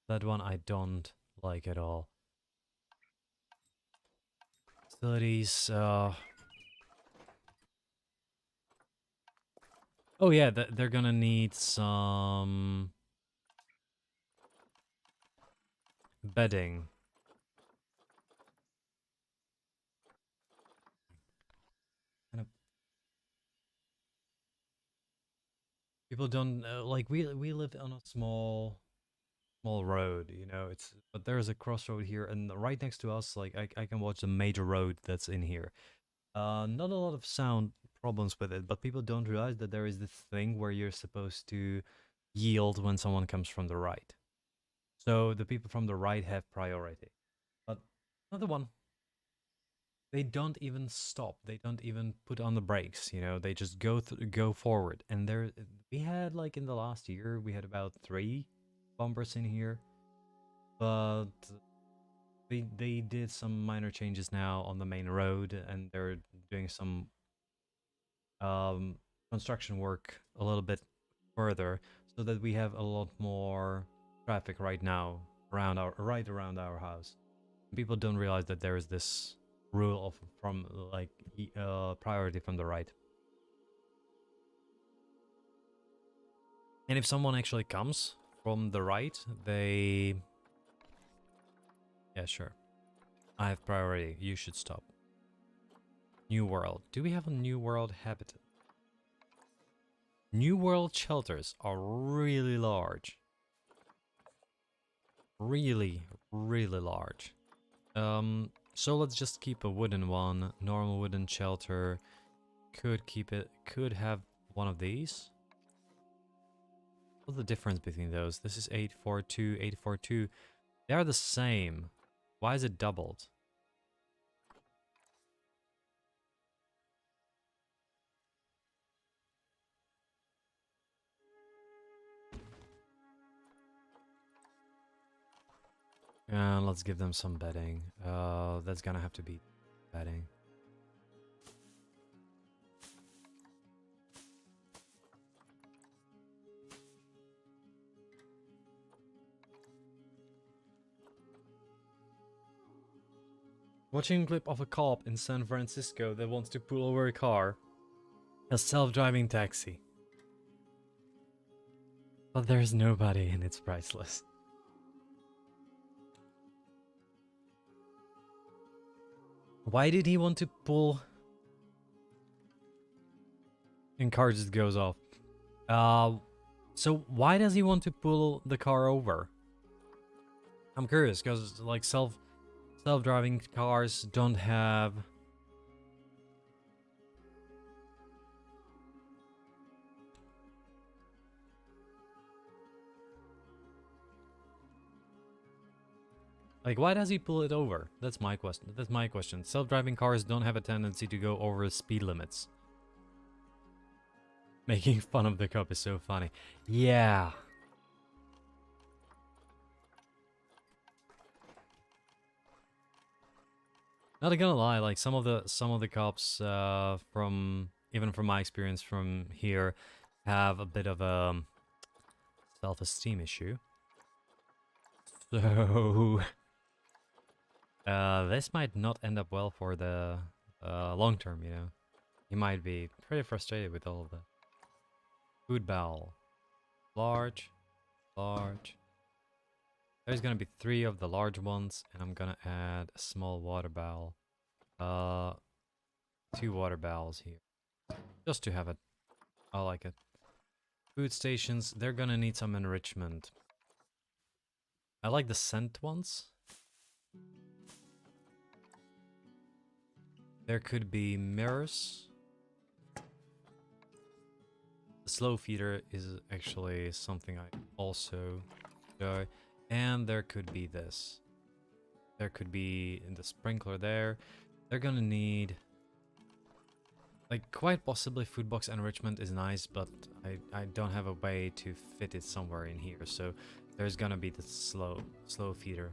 That one I don't like at all. Facilities, oh yeah, they're gonna need some bedding. Kind of people don't like we live on a small road, you know. It's but there's a crossroad here, and right next to us, like I can watch the major road that's in here. Not a lot of sound problems with it, but people don't realize that there is this thing where you're supposed to yield when someone comes from the right. So the people from the right have priority. But another one, they don't even stop. They don't even put on the brakes, you know. They just go forward. And there we had like in the last year, we had about 3 bumpers in here. But they did some minor changes now on the main road, and they're doing some construction work a little bit further, so that we have a lot more traffic right now around our house. People don't realize that there is this rule of from like priority from the right. And if someone actually comes from the right, they... Yeah, sure. I have priority. You should stop. New World. Do we have a New World habitat? New World shelters are really large. Really, really large. So let's just keep a wooden one. Normal wooden shelter. Could have one of these. What's the difference between those? This is 842, 842. They are the same. Why is it doubled? And let's give them some bedding. That's gonna have to be bedding. Watching a clip of a cop in San Francisco that wants to pull over a car. A self-driving taxi. But there's nobody and it's priceless. Why did he want to pull? And car just goes off. So why does he want to pull the car over? I'm curious, because like self-driving cars don't have... Like, why does he pull it over? That's my question. Self-driving cars don't have a tendency to go over speed limits. Making fun of the cop is so funny. Yeah. Not gonna lie, like some of the cops from my experience from here have a bit of a self-esteem issue. So This might not end up well for the long term, you know. He might be pretty frustrated with all of that. Food bowl. Large, large. There's gonna be 3 of the large ones, and I'm gonna add a small water bowl. 2 water bowls here. Just to have it. I like it. Food stations, they're gonna need some enrichment. I like the scent ones. There could be mirrors. The slow feeder is actually something I also enjoy. And there could be this. There could be the sprinkler there. They're gonna need... Like, quite possibly food box enrichment is nice, but I don't have a way to fit it somewhere in here. So there's gonna be the slow feeder.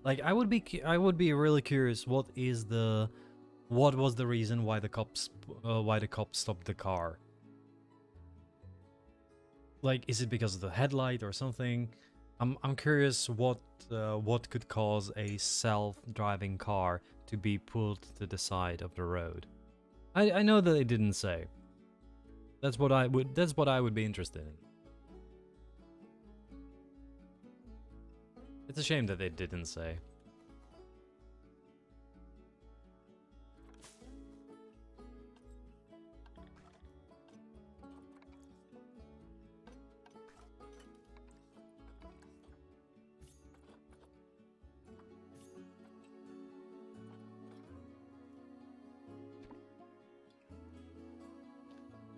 Like, I would be really curious. What was the reason why the cops stopped the car? Like, is it because of the headlight or something? I'm curious what could cause a self-driving car to be pulled to the side of the road. I know that it didn't say. That's what I would be interested in. It's a shame that it didn't say.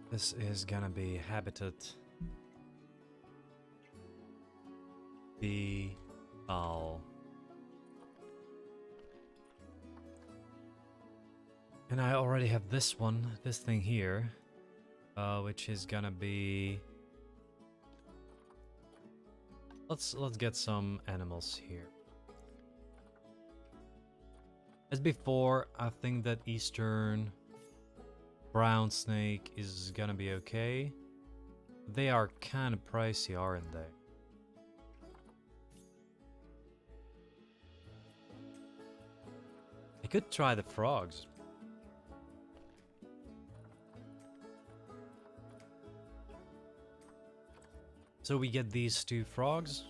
This is gonna be habitat B foul. And I already have this thing here, which is gonna be... Let's get some animals here. As before, I think that Eastern brown snake is gonna be okay. They are kind of pricey, aren't they? I could try the frogs. So we get these 2 frogs.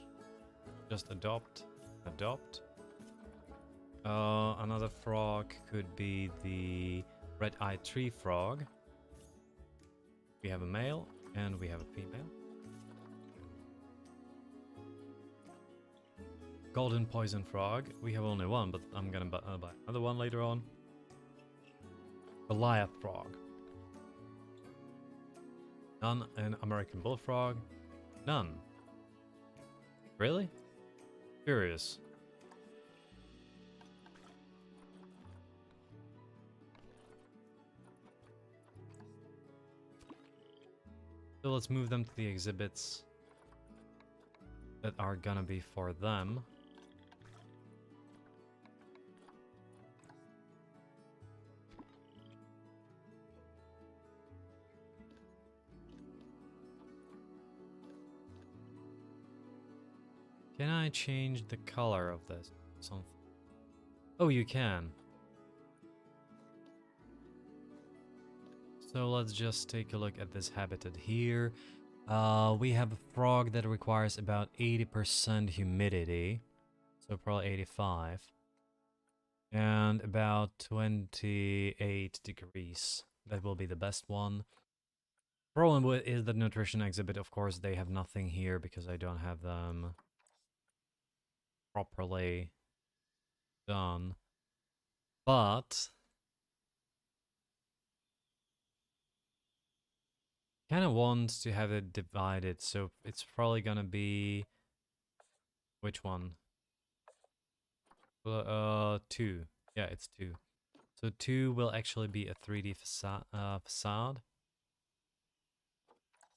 Just adopt. Another frog could be the red-eyed tree frog. We have a male and we have a female. Golden poison frog. We have only 1, but I'm gonna buy another one later on. Goliath frog. None. An American bullfrog. None. Really? Curious. So let's move them to the exhibits that are gonna be for them. Can I change the color of this? Something. Oh, you can. So let's just take a look at this habitat here. We have a frog that requires about 80% humidity. So probably 85. And about 28 degrees. That will be the best one. Problem is the nutrition exhibit, of course, they have nothing here because I don't have them properly done. But kind of want to have it divided, so it's probably gonna be... Which one? 2. Yeah, it's 2. So 2 will actually be a 3D facade.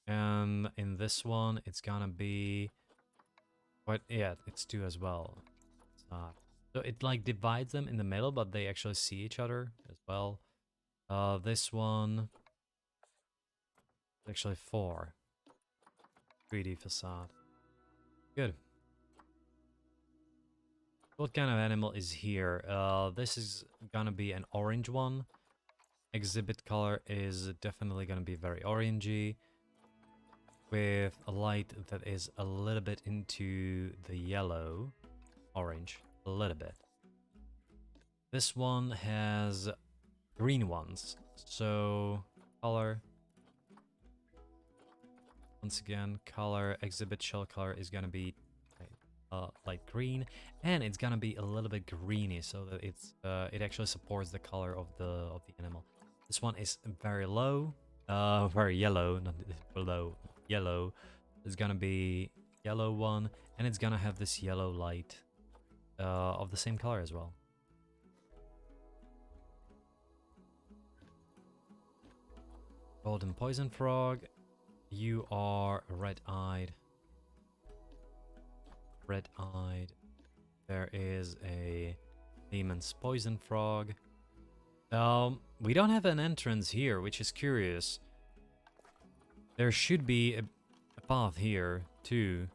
And in this one, it's gonna be... What? Yeah, it's 2 as well. So it like divides them in the middle, but they actually see each other as well. This one... Actually 4. 3D facade. Good. What kind of animal is here? This is gonna be an orange one. Exhibit color is definitely gonna be very orangey, with a light that is a little bit into the yellow, orange, a little bit. This one has green ones, so color. Once again, color, exhibit shell color is gonna be light green, and it's gonna be a little bit greeny, so that it actually supports the color of the animal. This one is very low, very yellow, not below yellow. It's gonna be yellow one, and it's gonna have this yellow light of the same color as well. Golden poison frog, you are red-eyed. Red-eyed. There is a Caimans poison frog. We don't have an entrance here, which is curious. There should be a path here too.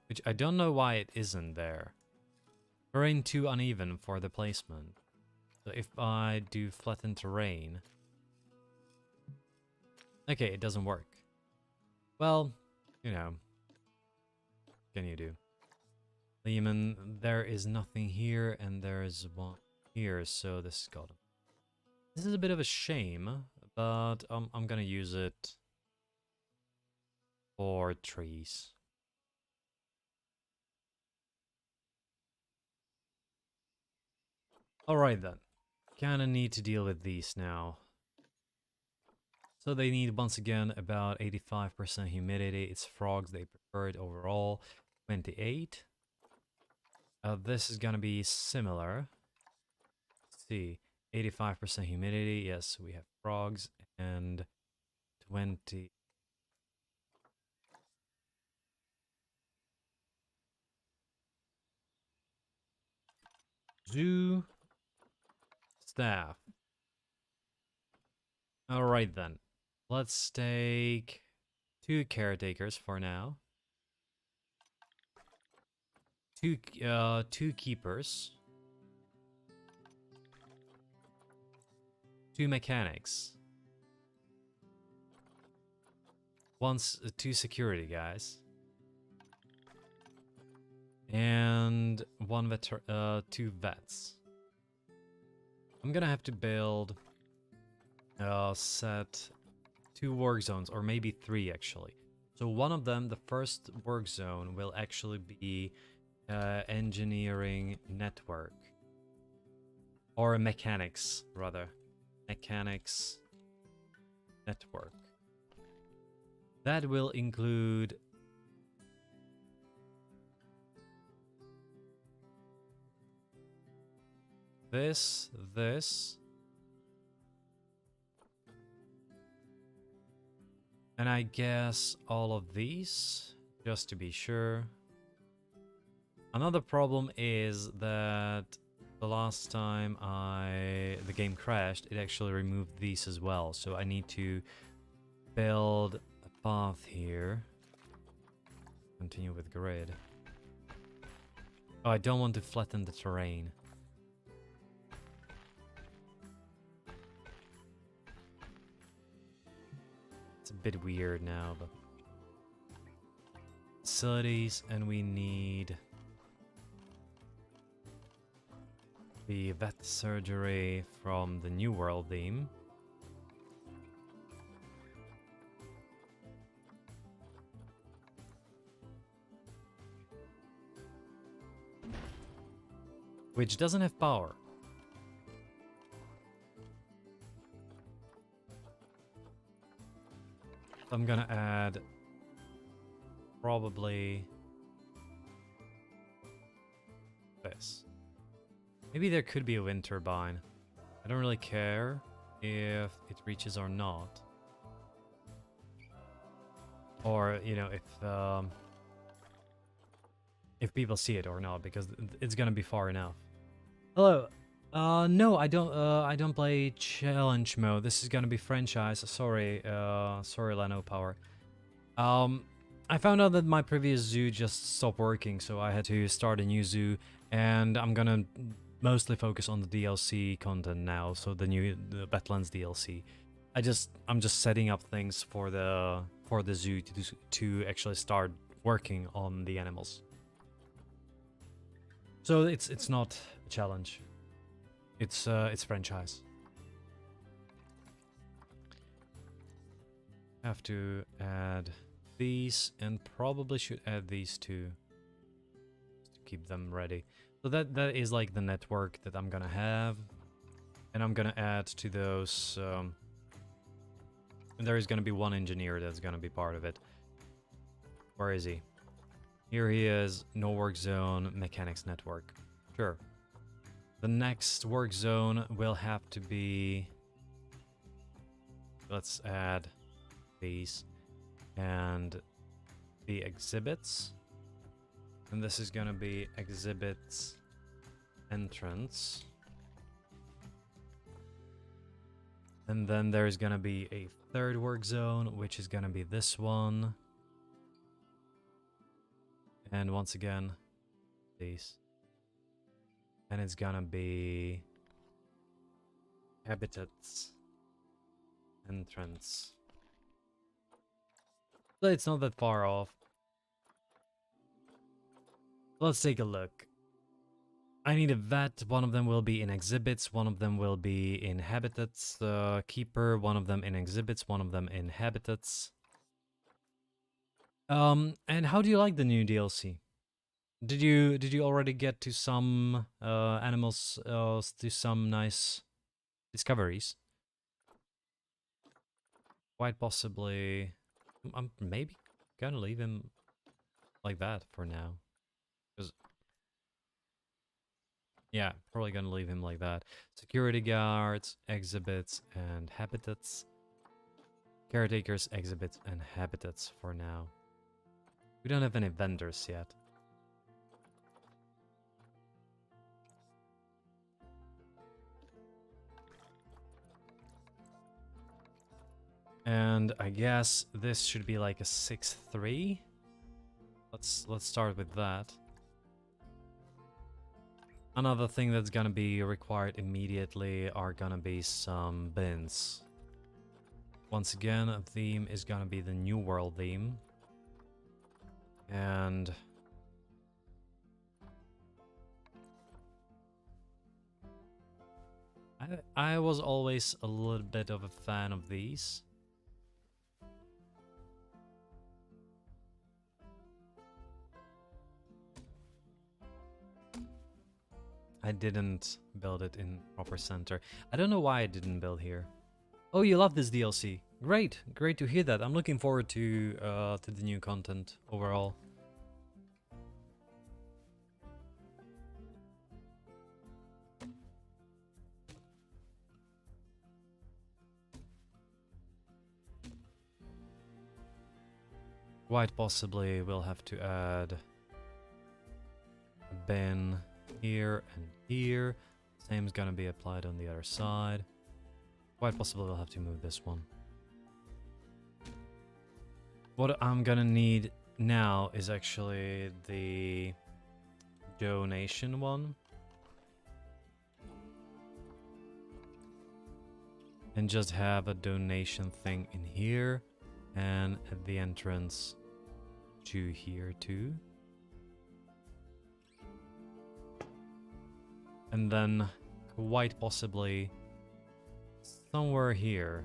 Which I don't know why it isn't there. Terrain too uneven for the placement. So if I do flatten terrain... Okay, it doesn't work. Well, you know. What can you do? Lehman, there is nothing here, and there is one here, so this is got him. This is a bit of a shame, but I'm gonna use it for trees. Alright then. Kinda need to deal with these now. So they need, once again, about 85% humidity. It's frogs, they prefer it overall. 28. This is gonna be similar. Let's see. 85% humidity. Yes, we have frogs. And 20. Zoo. Staff. Alright then. Let's take 2 caretakers for now. Two keepers. 2 mechanics. 2 security guys. And 2 vets. I'm gonna have to build set 2 work zones, or maybe 3 actually. So one of them, the first work zone, will actually be engineering network. Or mechanics, rather. Mechanics network. That will include this, and I guess all of these, just to be sure. Another problem is that the last time the game crashed, it actually removed these as well. So I need to build a path here. Continue with grid. Oh, I don't want to flatten the terrain. It's a bit weird now, but... Facilities, and we need... the vet surgery from the New World theme. Which doesn't have power. So I'm gonna add probably this. Maybe there could be a wind turbine. I don't really care if it reaches or not. Or, you know, if people see it or not, because it's gonna be far enough. Hello, No, I don't play challenge mode. This is gonna be franchise. Sorry, sorry, Leno Power. Um, I found out that my previous zoo just stopped working, so I had to start a new zoo, and I'm gonna mostly focus on the DLC content now. So the Wetlands DLC. I'm just setting up things for the zoo to actually start working on the animals. So it's not a challenge. It's franchise. Have to add these and probably should add these two to keep them ready. So that is like the network that I'm gonna have, and I'm gonna add to those. And there is gonna be one engineer that's gonna be part of it. Where is he? Here he is. No work zone, mechanics network. Sure. The next work zone will have to be. Let's add these and the exhibits. And this is gonna be exhibits entrance. And then there's gonna be a third work zone, which is gonna be this one. And once again, these. And it's gonna be habitats entrance. But it's not that far off. Let's take a look. I need a vet. One of them will be in exhibits. One of them will be in habitats. Keeper. One of them in exhibits. One of them in habitats. And how do you like the new DLC? Did you already get to some animals? To some nice discoveries? Quite possibly. I'm maybe gonna leave him like that for now. Yeah, probably gonna leave him like that. Security guards, exhibits, and habitats. Caretakers, exhibits, and habitats for now. We don't have any vendors yet. And I guess this should be like a 6-3. Let's start with that. Another thing that's gonna be required immediately are gonna be some bins. Once again, a theme is gonna be the New World theme. And I was always a little bit of a fan of these. I didn't build it in proper center. I don't know why I didn't build here. Oh, you love this DLC. Great, great to hear that. I'm looking forward to the new content overall. Quite possibly we'll have to add a bin here and here. Same's gonna be applied on the other side. Quite possibly we'll have to move this one. What I'm gonna need now is actually the donation one. And just have a donation thing in here and at the entrance to here too. And then quite possibly somewhere here.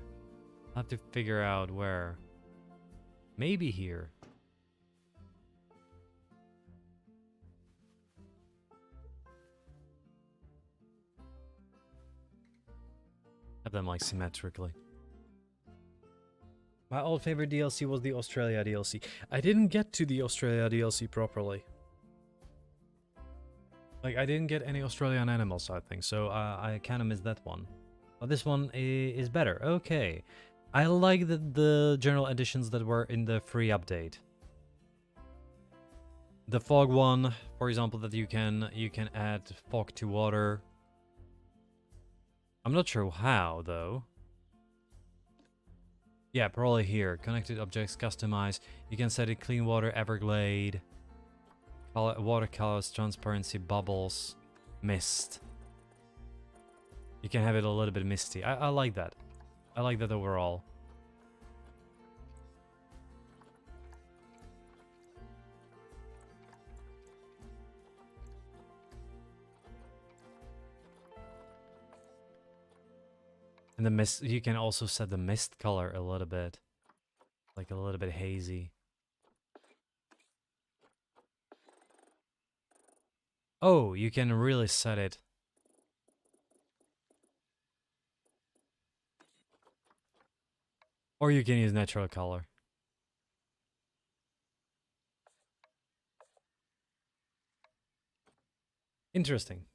I'll have to figure out where. Maybe here. Have them like symmetrically. My old favorite DLC was the Australia DLC. I didn't get to the Australia DLC properly. Like, I didn't get any Australian animals, I think, so I kind of missed that one. But this one is better. Okay. I like the general additions that were in the free update. The fog one, for example, that you can add fog to water. I'm not sure how, though. Yeah, probably here. Connected objects, customize. You can set it clean water, Everglade, watercolors, transparency, bubbles, mist. You can have it a little bit misty. I like that. I like that overall. And the mist, you can also set the mist color a little bit. Like a little bit hazy. Oh, you can really set it. Or you can use natural color. Interesting.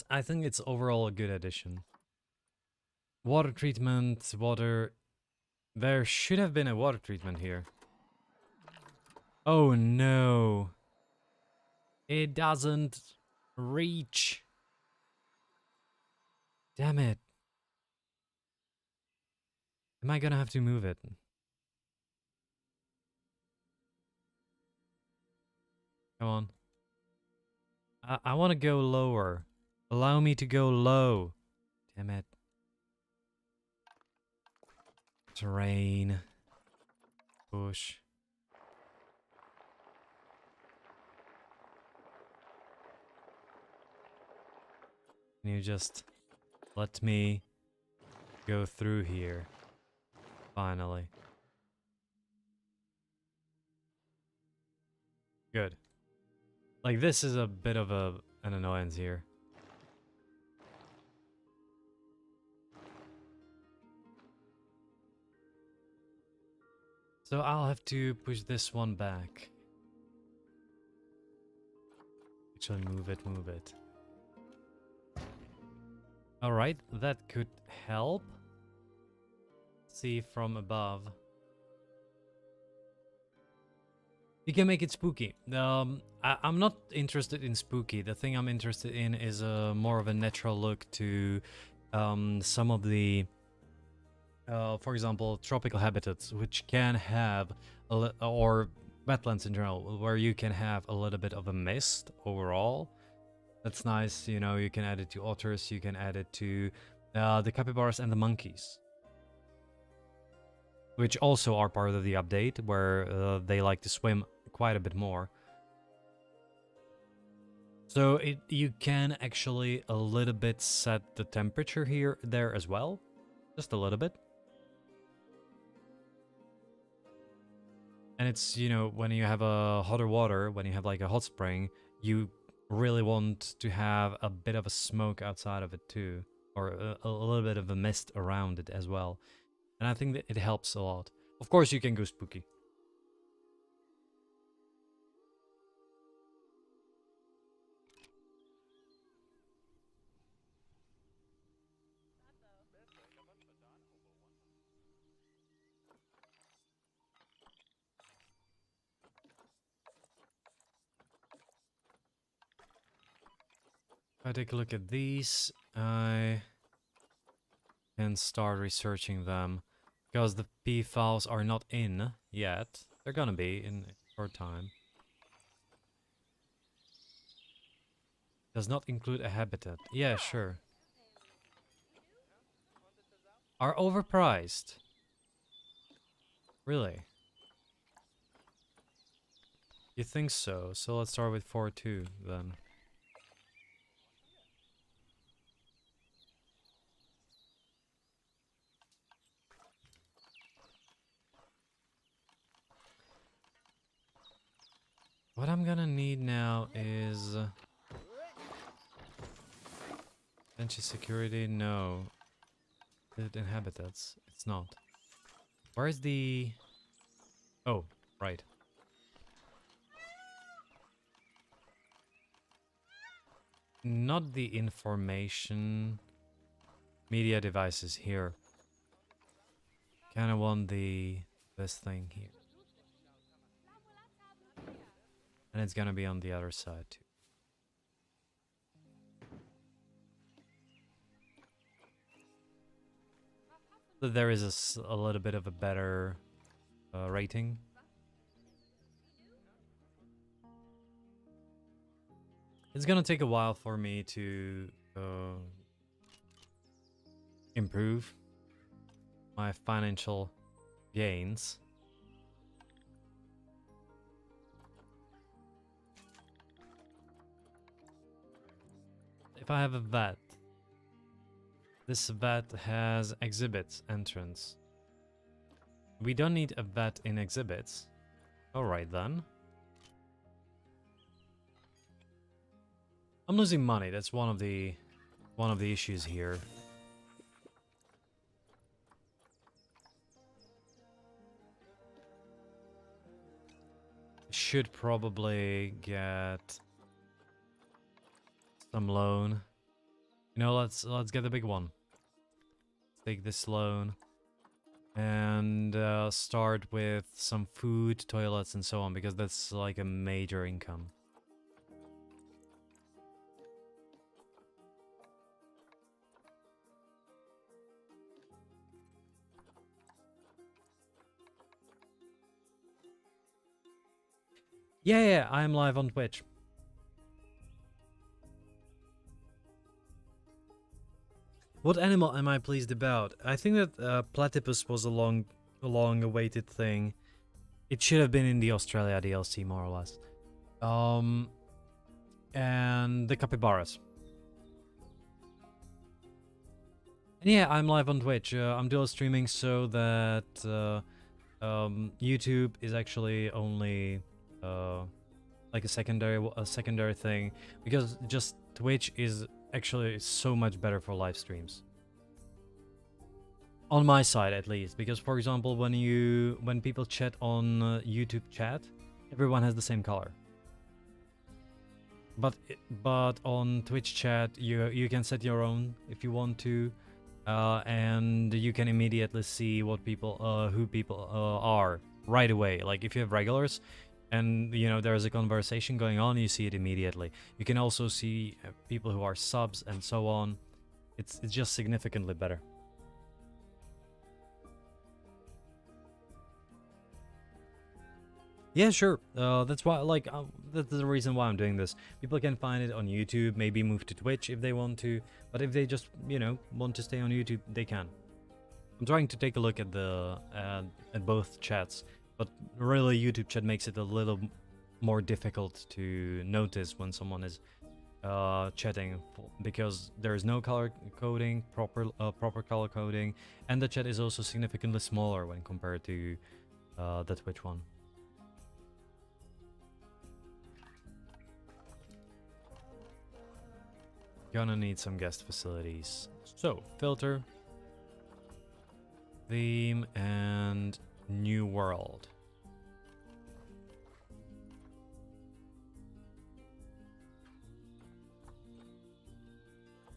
I think it's overall a good addition. Water treatment, water... There should have been a water treatment here. Oh no. It doesn't reach. Damn it. Am I gonna have to move it? Come on. I want to go lower. Allow me to go low. Damn it. Terrain. Push. Can you just let me go through here? Finally. Good. Like, this is a bit of an annoyance here. So I'll have to push this one back. Actually, move it, move it. Alright, that could help. See from above. You can make it spooky. I'm not interested in spooky. The thing I'm interested in is more of a natural look to some of the, for example, tropical habitats, which can have, or wetlands in general, where you can have a little bit of a mist overall. That's nice, you know, you can add it to otters, you can add it to the capybaras and the monkeys. Which also are part of the update, where they like to swim quite a bit more. So you can actually a little bit set the temperature there as well. Just a little bit. And it's, you know, when you have a hotter water, when you have like a hot spring, you really want to have a bit of a smoke outside of it too. Or a little bit of a mist around it as well. And I think that it helps a lot. Of course you can go spooky. If I take a look at these, I can start researching them. Because the P files are not in yet. They're gonna be in a short time. Does not include a habitat. Yeah, sure. Are overpriced. Really? You think so? So let's start with 4.2 then. What I'm gonna need now is... Bench security? No. Is it in habitats? It's not. Where's the... Oh, right. Not the information. Media devices here. Kinda want this thing here. And it's gonna be on the other side too. So there is a little bit of a better rating. It's gonna take a while for me to improve my financial gains. If I have a vet, this vet has exhibits entrance. We don't need a vet in exhibits. Alright then. I'm losing money, that's one of the issues here. Should probably get some loan. You know, let's get the big one. Take this loan and start with some food, toilets, and so on, because that's like a major income. Yeah, I'm live on Twitch. What animal am I pleased about? I think that platypus was a long-awaited thing. It should have been in the Australia DLC, more or less. And the capybaras. And yeah, I'm live on Twitch. I'm dual streaming so that YouTube is actually only like a secondary thing, because just Twitch is actually so much better for live streams. On my side, at least, because for example, when people chat on YouTube chat, everyone has the same color. But on Twitch chat, you can set your own if you want to, and you can immediately see what people who people are right away. Like if you have regulars, and you know there's a conversation going on, you see it immediately. You can also see people who are subs and so on. It's just significantly better. Yeah, sure. That's why, like, that's the reason why I'm doing this. People can find it on YouTube, maybe move to Twitch if they want to, but if they just, you know, want to stay on YouTube, they can. I'm trying to take a look at the at both chats, but really YouTube chat makes it a little more difficult to notice when someone is chatting, because there is no color coding, proper color coding, and the chat is also significantly smaller when compared to the Twitch one. Gonna need some guest facilities. So, filter, theme, and new world.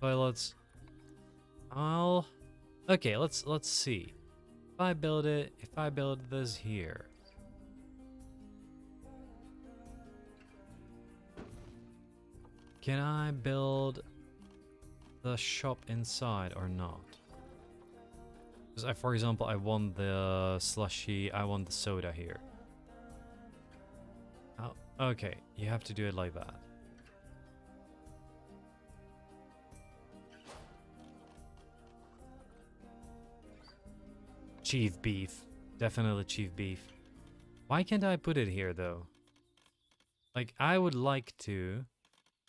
Toilets. Okay, let's see. If I build this here. Can I build the shop inside or not? Because for example, I want the slushy, I want the soda here. Oh, okay, you have to do it like that. Chief beef. Definitely chief beef. Why can't I put it here though? Like, I would like to,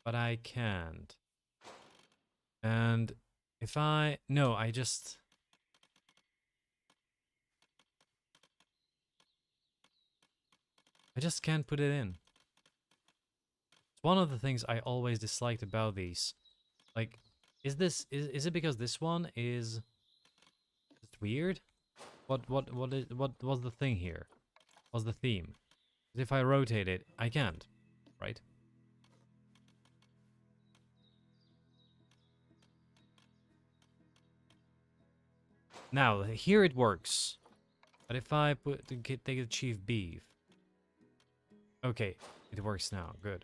but I can't. And if no, I just can't put it in. It's one of the things I always disliked about these. Like, is it because this one is it's weird? What was the thing here? What's the theme? If I rotate it, I can't, right? Now, here it works. But if I take the chief beef. Okay, it works now. Good.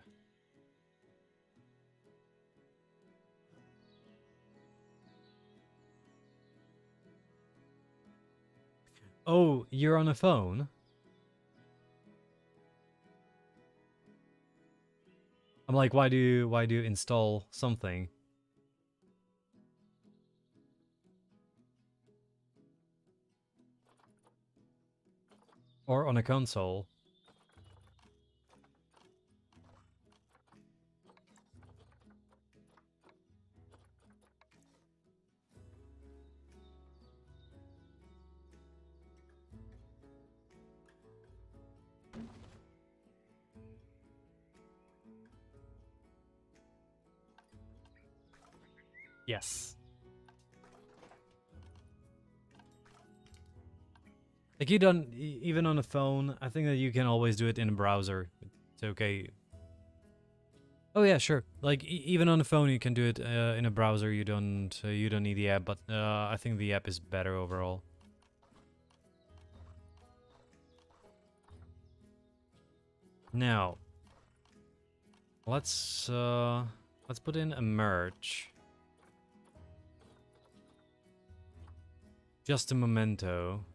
Oh, you're on a phone? I'm like, why do you install something? Or on a console? Yes. Like you don't even on a phone. I think that you can always do it in a browser. It's okay. Oh yeah, sure. Like even on the phone, you can do it in a browser. You don't need the app, but I think the app is better overall. Now, let's put in a merge. Just a memento.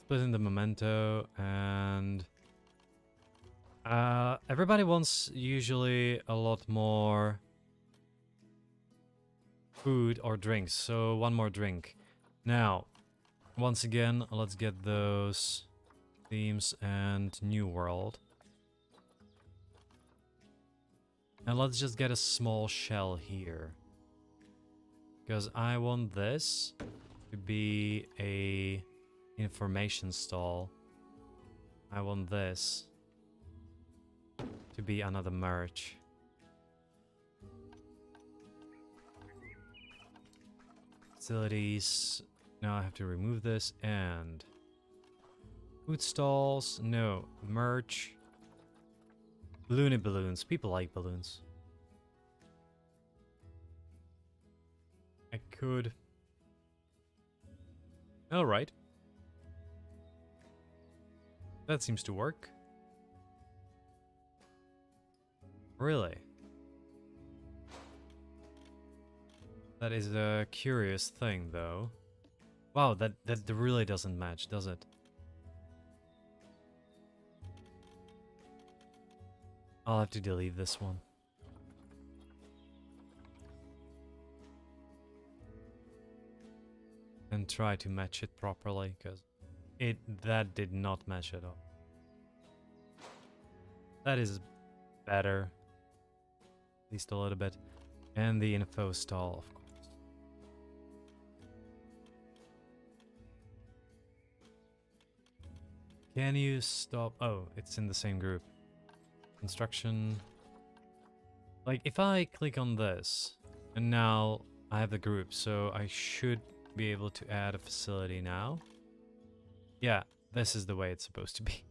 Put in the memento, and everybody wants usually a lot more food or drinks, so one more drink. Now, once again, let's get those themes and New World. And let's just get a small shell here. Because I want this to be a information stall. I want this to be another merge. Facilities. Now I have to remove this and food stalls. No, merge. Loony balloons. People like balloons. I could. Alright. That seems to work. Really? That is a curious thing, though. Wow, that really doesn't match, does it? I'll have to delete this one. And try to match it properly, because that did not match at all. That is better. At least a little bit. And the info stall, of course. Can you stop? Oh, it's in the same group. Construction. Like, if I click on this, and now I have the group, so I should be able to add a facility now. Yeah, this is the way it's supposed to be.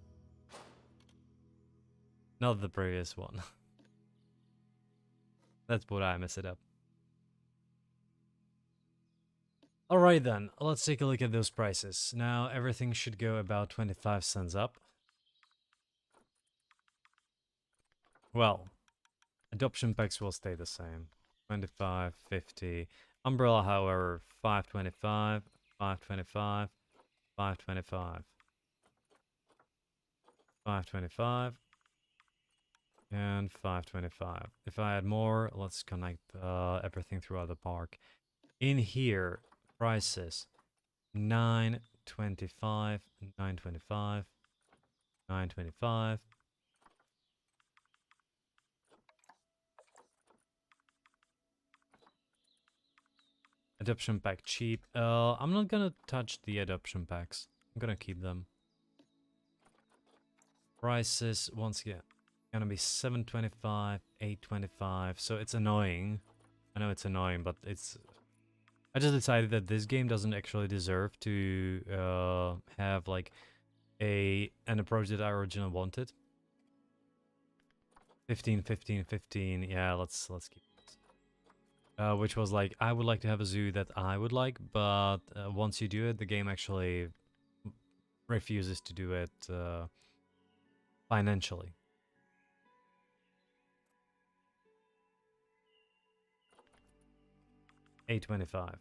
Not the previous one. That's what I mess it up. Alright then, let's take a look at those prices. Now everything should go about 25 cents up. Well, adoption packs will stay the same. 25, 50. Umbrella, however, 525, 525, 525, 525, and 525. If I add more, let's connect everything throughout the park. In here, prices 925, 925, 925. Adoption pack cheap. I'm not gonna touch the adoption packs. I'm gonna keep them. Prices, once again, gonna be 725, 825. So it's annoying. I know it's annoying, but it's... I just decided that this game doesn't actually deserve to have like an approach that I originally wanted. 15, 15, 15. Yeah, let's keep this. which was like, I would like to have a zoo that I would like, but once you do it, the game actually refuses to do it financially. $8.25.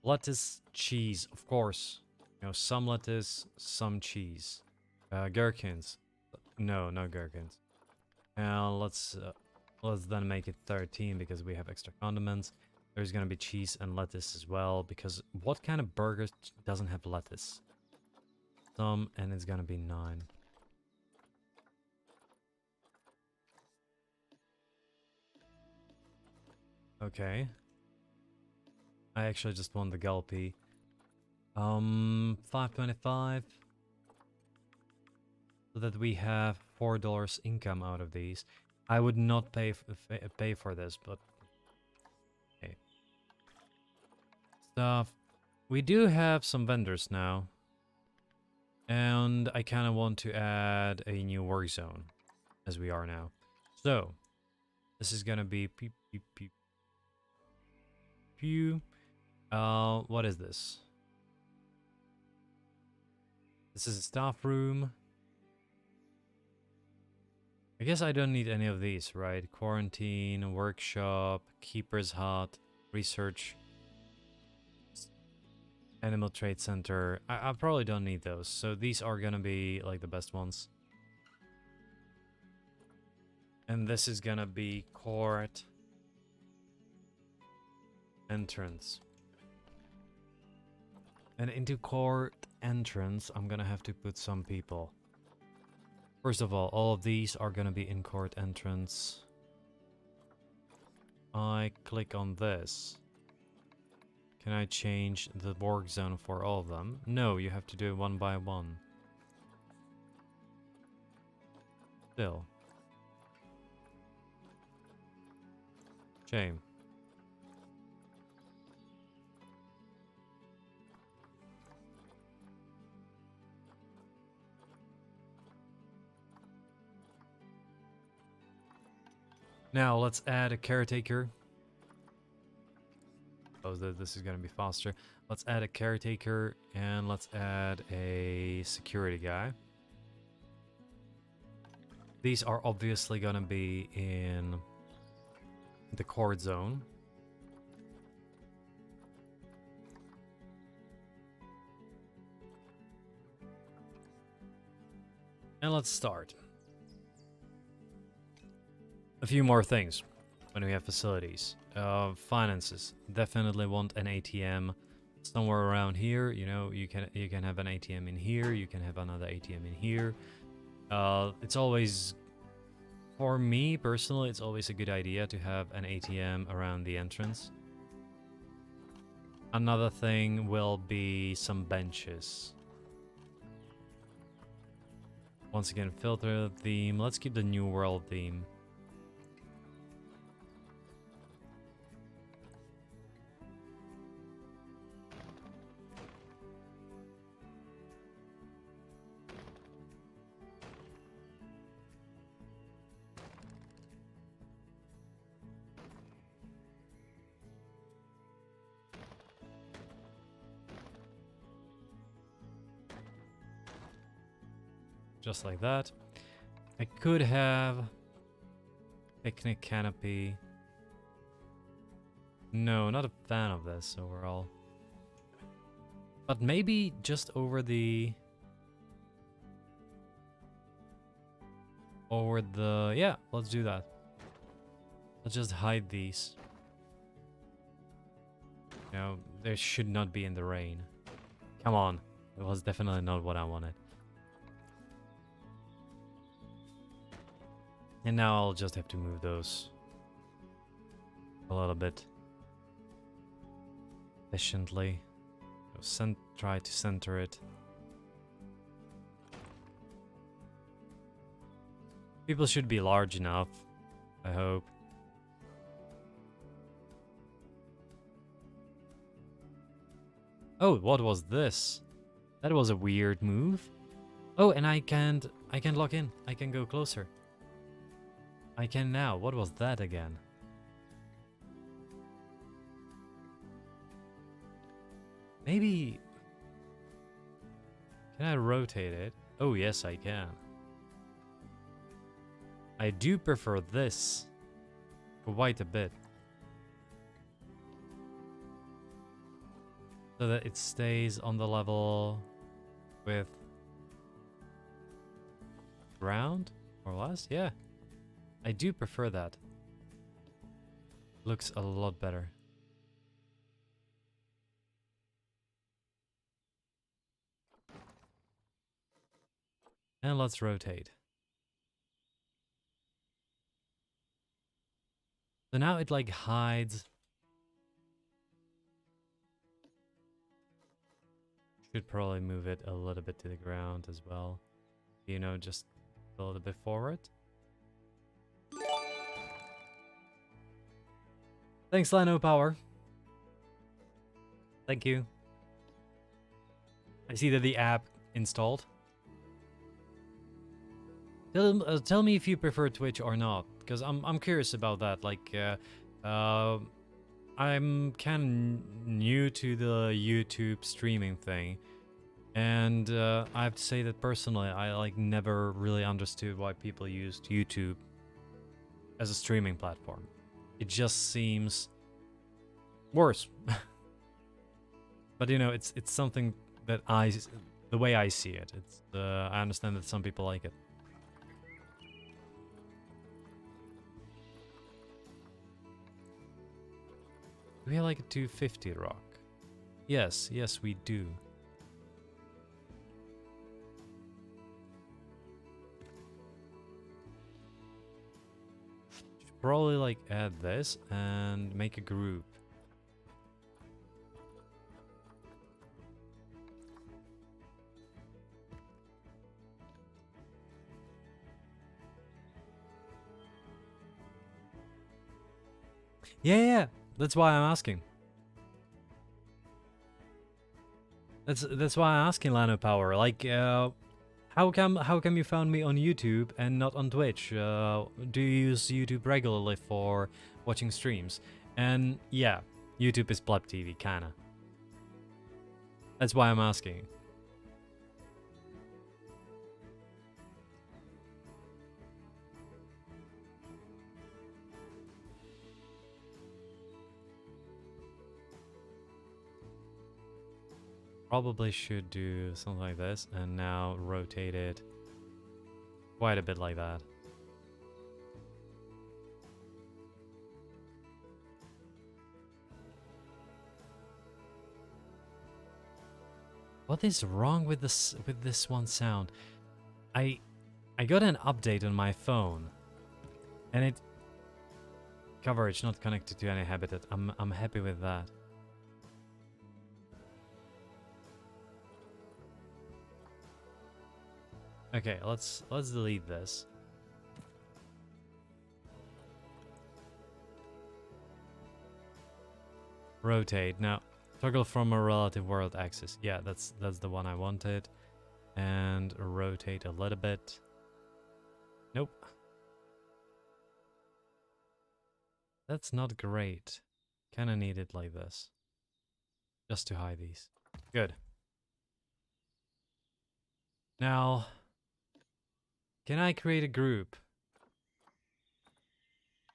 Lettuce, cheese, of course. You know, some lettuce, some cheese. Gherkins. No, no gherkins. Let's then make it 13 because we have extra condiments. There's gonna be cheese and lettuce as well, because what kind of burger doesn't have lettuce? Some, and it's gonna be 9. Okay. I actually just want the gulpy. 5.25. So that we have $4 income out of these. I would not pay for this, but okay. Stuff. We do have some vendors now, and I kind of want to add a new work zone, as we are now. So this is gonna be pew pew pew pew. What is this? This is a staff room. I guess I don't need any of these, right? Quarantine, workshop, keeper's hut, research, animal trade center. I probably don't need those. So these are gonna be like the best ones. And this is gonna be court entrance. And into court entrance, I'm gonna have to put some people. First of all of these are gonna be in court entrance. I click on this. Can I change the work zone for all of them? No, you have to do it one by one. Still. Shame. Now let's add a caretaker. Oh, this is gonna be faster. Let's add a caretaker and let's add a security guy. These are obviously gonna be in the court zone. And let's start. A few more things when we have facilities. Finances. Definitely want an ATM somewhere around here. You know, you can have an ATM in here. You can have another ATM in here. It's always, for me personally, it's always a good idea to have an ATM around the entrance. Another thing will be some benches. Once again, filter theme. Let's keep the New World theme. Just like that. I could have picnic canopy. No, not a fan of this overall. But maybe just over the... Yeah, let's do that. Let's just hide these. You know, they should not be in the rain. Come on. It was definitely not what I wanted. And now I'll just have to move those a little bit efficiently. Try to center it. People should be large enough, I hope. Oh, what was this? That was a weird move. Oh, and I can't lock in. I can go closer. I can now. What was that again? Maybe... Can I rotate it? Oh, yes, I can. I do prefer this quite a bit. So that it stays on the level with ground, more or less. Yeah, I do prefer that. Looks a lot better. And let's rotate. So now it like hides. Should probably move it a little bit to the ground as well. You know, just a little bit forward. Thanks, Lano Power. Thank you. I see that the app installed. Tell me if you prefer Twitch or not, because I'm curious about that. Like, I'm kind of new to the YouTube streaming thing, and I have to say that personally, I like never really understood why people used YouTube as a streaming platform. It just seems worse. But you know, it's something that the way I see it. It's I understand that some people like it. Do we have like a 250 rock? Yes, yes we do. Should probably like add this and make a group. Yeah, that's why I'm asking. That's why I'm asking, Lano Power. Like, how come you found me on YouTube and not on Twitch? Do you use YouTube regularly for watching streams? And yeah, YouTube is Pleb TV, kinda. That's why I'm asking. Probably should do something like this and now rotate it quite a bit like that. What is wrong with this one sound? I got an update on my phone and it coverage not connected to any habitat. I'm happy with that. Okay, let's delete this. Rotate. Now, toggle from a relative world axis. Yeah, that's the one I wanted. And rotate a little bit. Nope. That's not great. Kinda need it like this. Just to hide these. Good. Now, can I create a group?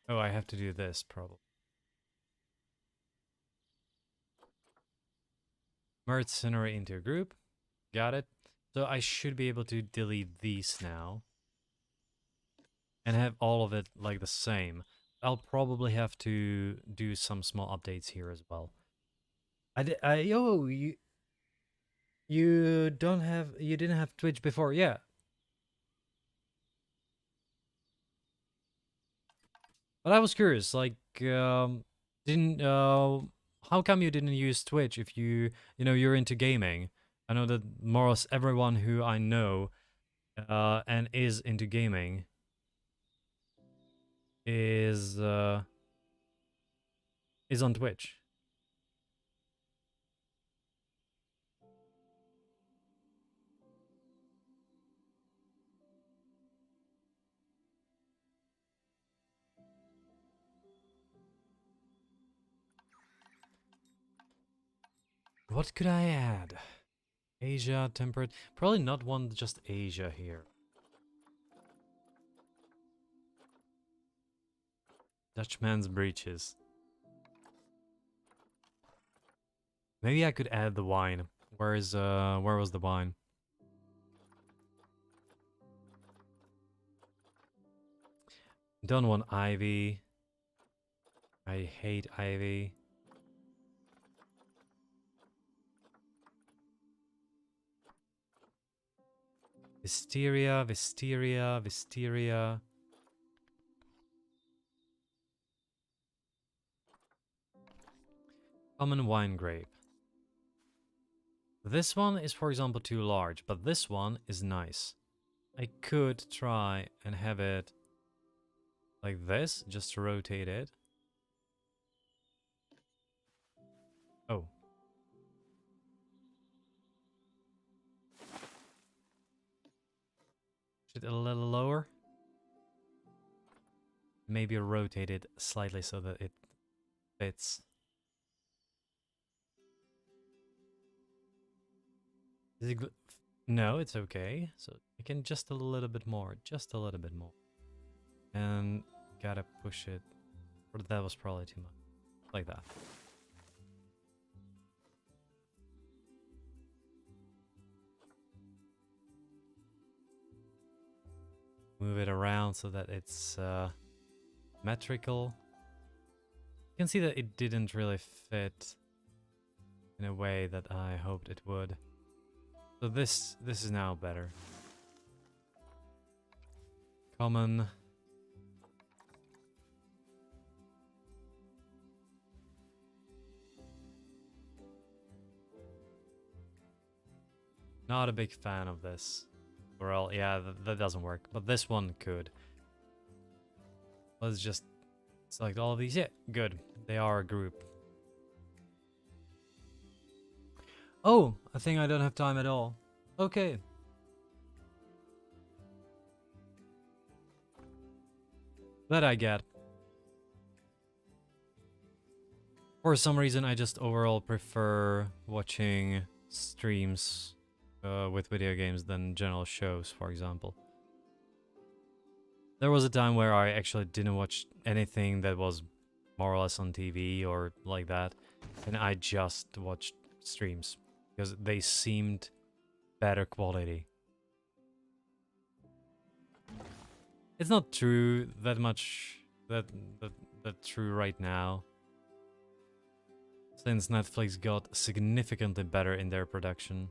Oh, I have to do this probably. Merge scenery into a group. Got it. So I should be able to delete these now. And have all of it like the same. I'll probably have to do some small updates here as well. You didn't have Twitch before, yeah. But I was curious, like, didn't how come you didn't use Twitch if you're into gaming? I know that more or less everyone who I know and is into gaming is on Twitch. What could I add? Asia, temperate. Probably not one just Asia here. Dutchman's breeches. Maybe I could add the wine. Where was the wine? Don't want ivy. I hate ivy. Wisteria, wisteria, wisteria. Common wine grape. This one is, for example, too large, but this one is nice. I could try and have it like this, just to rotate it. Oh. Should it a little lower? Maybe rotate it slightly so that it fits. Is it no, it's okay. So I can just a little bit more, just a little bit more. And gotta push it. Or that was probably too much. Like that. Move it around so that it's metrical. You can see that it didn't really fit in a way that I hoped it would. So this is now better. Common. Not a big fan of this. Well, yeah, that doesn't work. But this one could. Let's just select all of these. Yeah, good. They are a group. Oh, I think I don't have time at all. Okay. That I get. For some reason, I just overall prefer watching streams with video games than general shows, for example. There was a time where I actually didn't watch anything that was more or less on TV or like that, and I just watched streams because they seemed better quality. It's not true that much that true right now, since Netflix got significantly better in their production.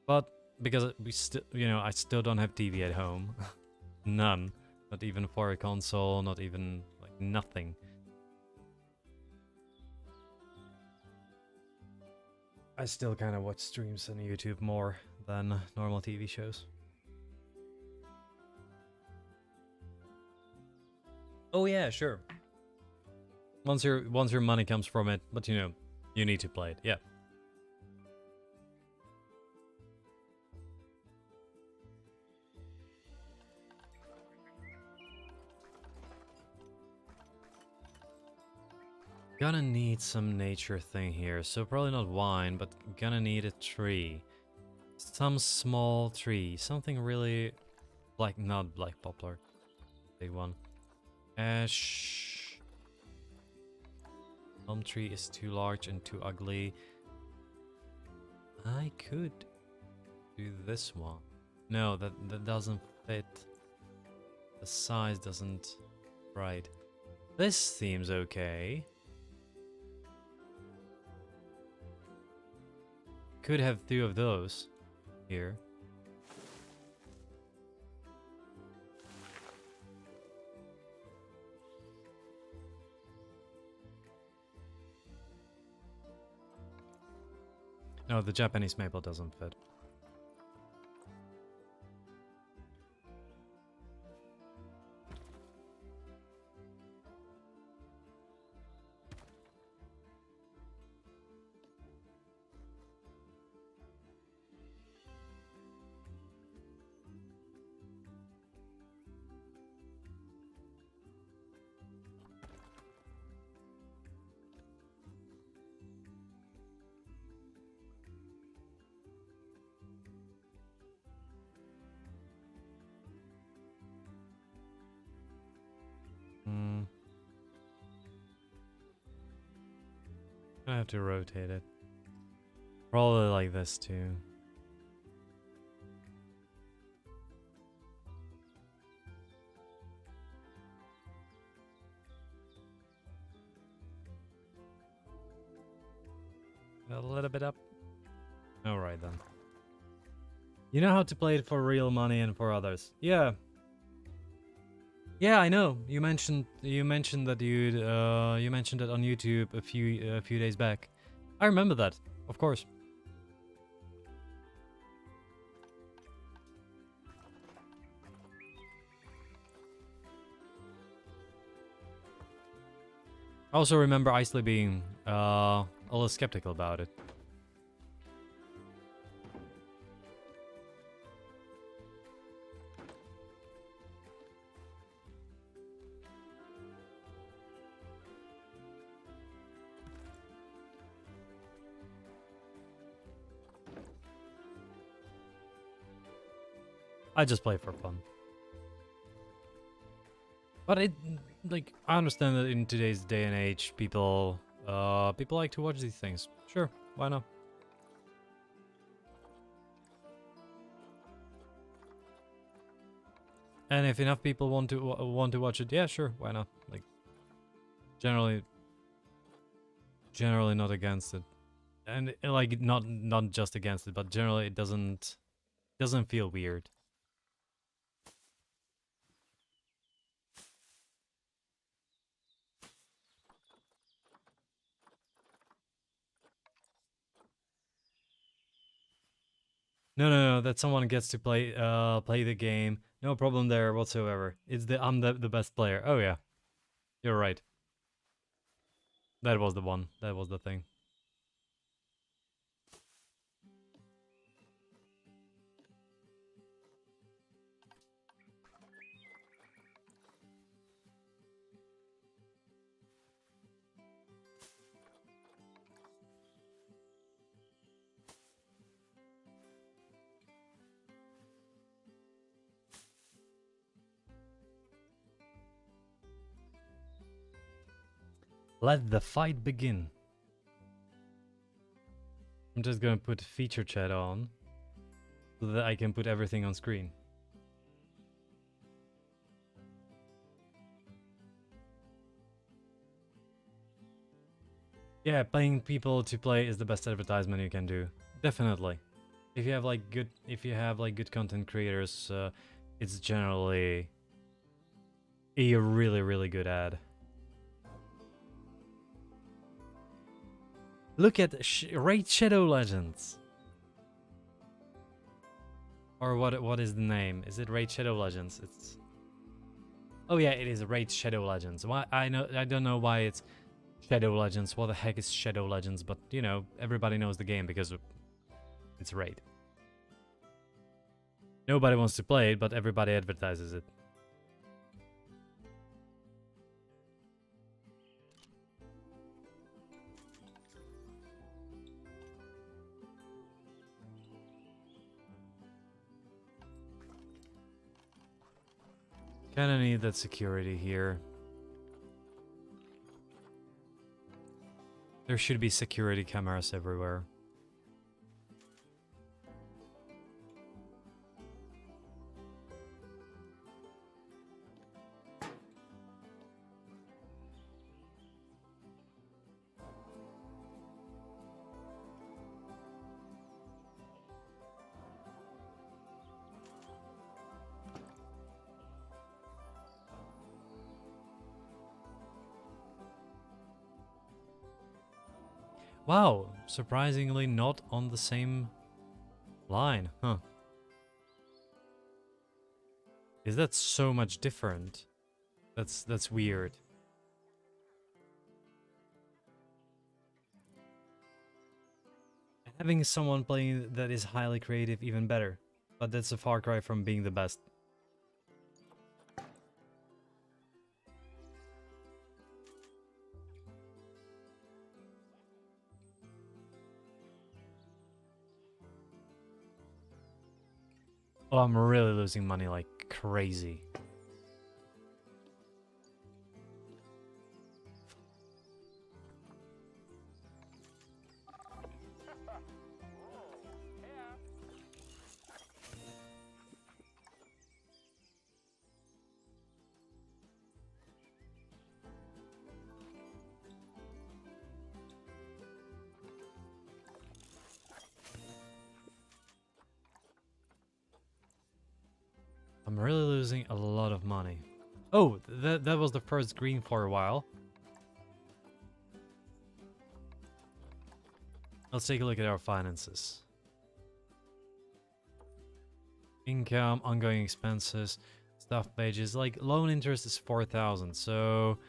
But because we still, I still don't have TV at home. None. Not even for a console, not even, like, nothing. I still kind of watch streams on YouTube more than normal TV shows. Oh yeah, sure. Once your money comes from it, but you need to play it. Yeah. Gonna need some nature thing here, so probably not wine, but gonna need a tree. Some small tree, something really not black poplar. Big one. Ash. Elm tree is too large and too ugly. I could do this one. No, that doesn't fit. The size doesn't right. This seems okay. Could have two of those here. No, the Japanese maple doesn't fit. I have to rotate it. Probably like this too. A little bit up. Alright then. You know how to play it for real money and for others. Yeah. Yeah, I know. You mentioned that you mentioned it on YouTube a few days back. I remember that, of course. I also remember Isley being a little skeptical about it. I just play for fun. But it, like, I understand that in today's day and age, people like to watch these things. Sure, why not? And if enough people want to watch it, yeah, sure, why not? Like, generally not against it, and like not just against it, but generally it doesn't feel weird. No, that someone gets to play the game. No problem there whatsoever. It's I'm the best player. Oh yeah, you're right. That was the one. That was the thing. Let the fight begin. I'm just gonna put feature chat on so that I can put everything on screen. Yeah, paying people to play is the best advertisement you can do. Definitely. If you have like good content creators, it's generally a really good ad. Look at Raid Shadow Legends. Or what is the name? Is it Raid Shadow Legends? It's Oh yeah, it is Raid Shadow Legends. Why I don't know why it's Shadow Legends. What the heck is Shadow Legends? But you know, everybody knows the game because it's Raid. Nobody wants to play it, but everybody advertises it. Kinda need that security here. There should be security cameras everywhere. Wow, surprisingly not on the same line, huh? Is that so much different? That's weird. Having someone playing that is highly creative even better, but that's a far cry from being the best. Oh, I'm really losing money like crazy. I'm really losing a lot of money. Oh, that was the first green for a while. Let's take a look at our finances. Income, ongoing expenses, staff wages. Like, loan interest is 4,000, so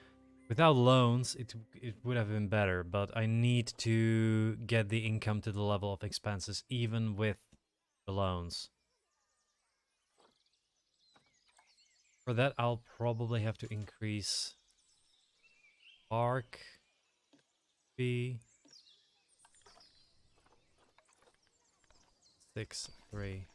without loans, it would have been better, but I need to get the income to the level of expenses, even with the loans. For that, I'll probably have to increase park fee. 6, 3.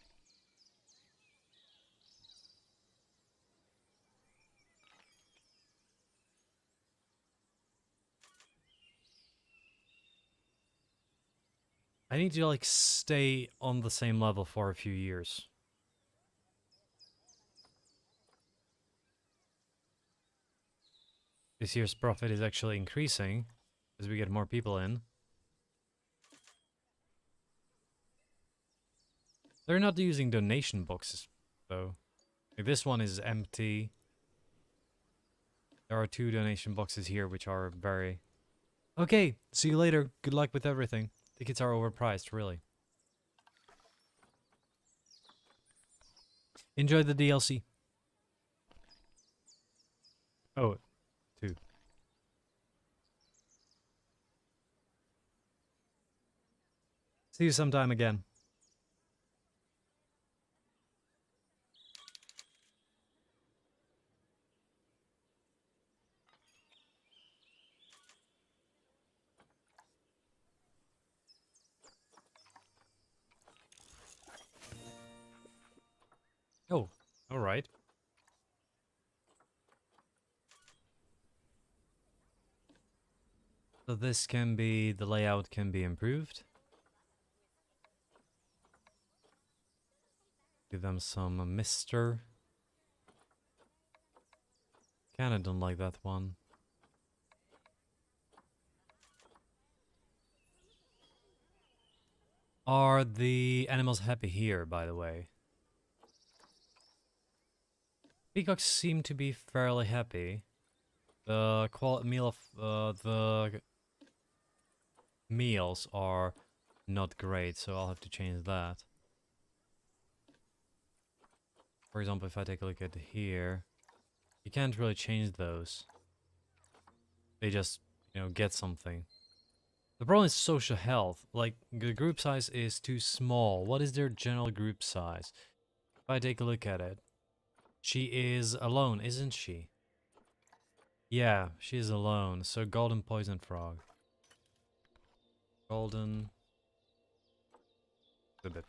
I need to, like, stay on the same level for a few years. This year's profit is actually increasing as we get more people in. They're not using donation boxes, though. Like, this one is empty. There are 2 donation boxes here, which are very... Okay, see you later. Good luck with everything. Tickets are overpriced, really. Enjoy the DLC. Oh, 2. See you sometime again. Oh, alright. So this can be... the layout can be improved. Give them some mister. Kinda don't like that one. Are the animals happy here, by the way? Peacocks seem to be fairly happy. The the meals are not great, so I'll have to change that. For example, if I take a look at here, you can't really change those. They just, you know, get something. The problem is social health. Like, the group size is too small. What is their general group size? If I take a look at it, she is alone, isn't she? Yeah, she is alone. So golden poison frog. Golden... a bit.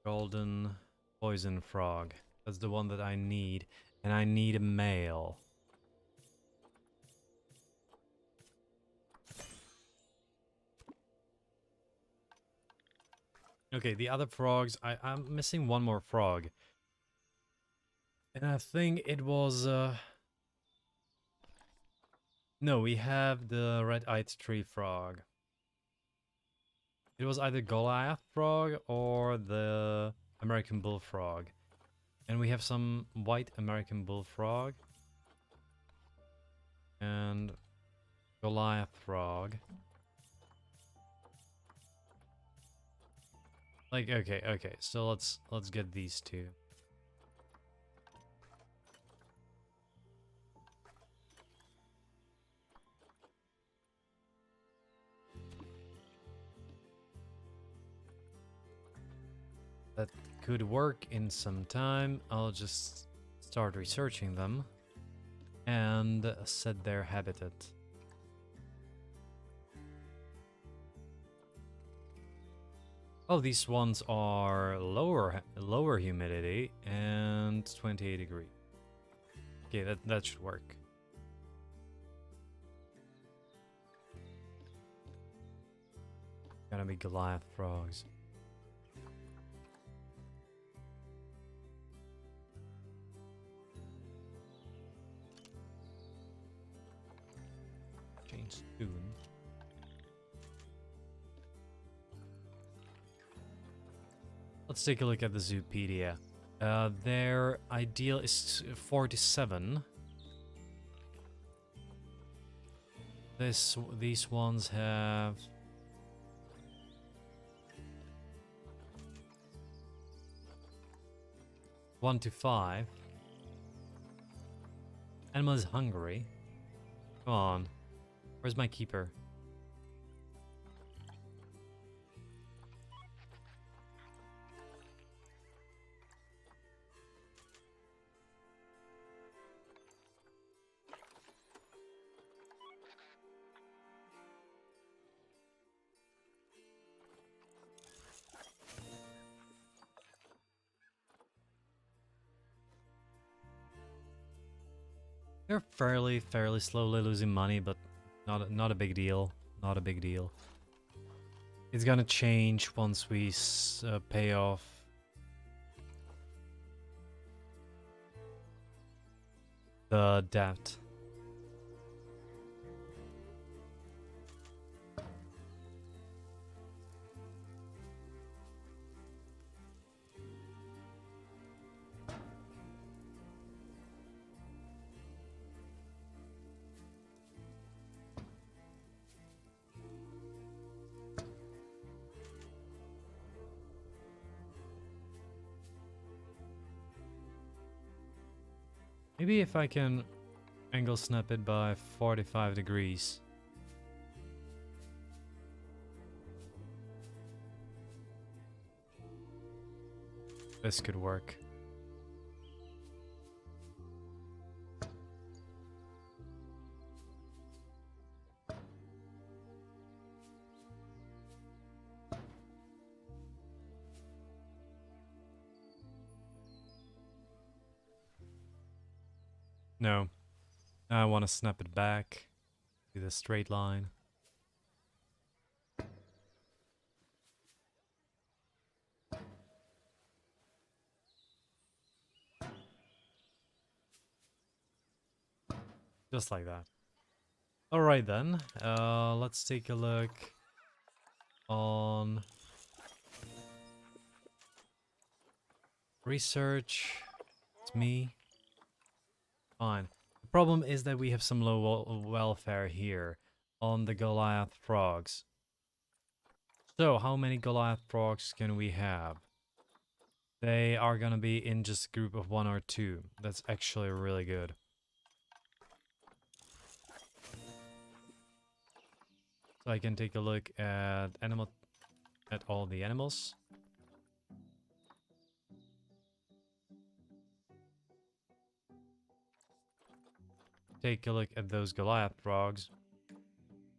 Golden poison frog. That's the one that I need. And I need a male. Okay, the other frogs, I'm missing one more frog. And I think it was... No, we have the red-eyed tree frog. It was either Goliath frog or the American bullfrog. And we have some white American bullfrog. And Goliath frog. Like, okay, so let's get these 2. That could work in some time. I'll just start researching them and set their habitat. Oh, these ones are lower humidity and 28 degrees. Okay, that should work. Gonna be Goliath frogs. Change soon. Let's take a look at the Zoopedia. Their ideal is 47. These ones have 1 to 5. Animal is hungry. Come on. Where's my keeper? They're fairly slowly losing money, but not a big deal. Not a big deal. It's gonna change once we pay off the debt. Maybe if I can angle snap it by 45 degrees. This could work. No. I want to snap it back to the straight line. Just like that. Alright then, let's take a look on research. It's me. Fine. The problem is that we have some low welfare here on the Goliath frogs. So, how many Goliath frogs can we have? They are gonna be in just a group of 1 or 2. That's actually really good. So I can take a look at all the animals. Take a look at those Goliath frogs.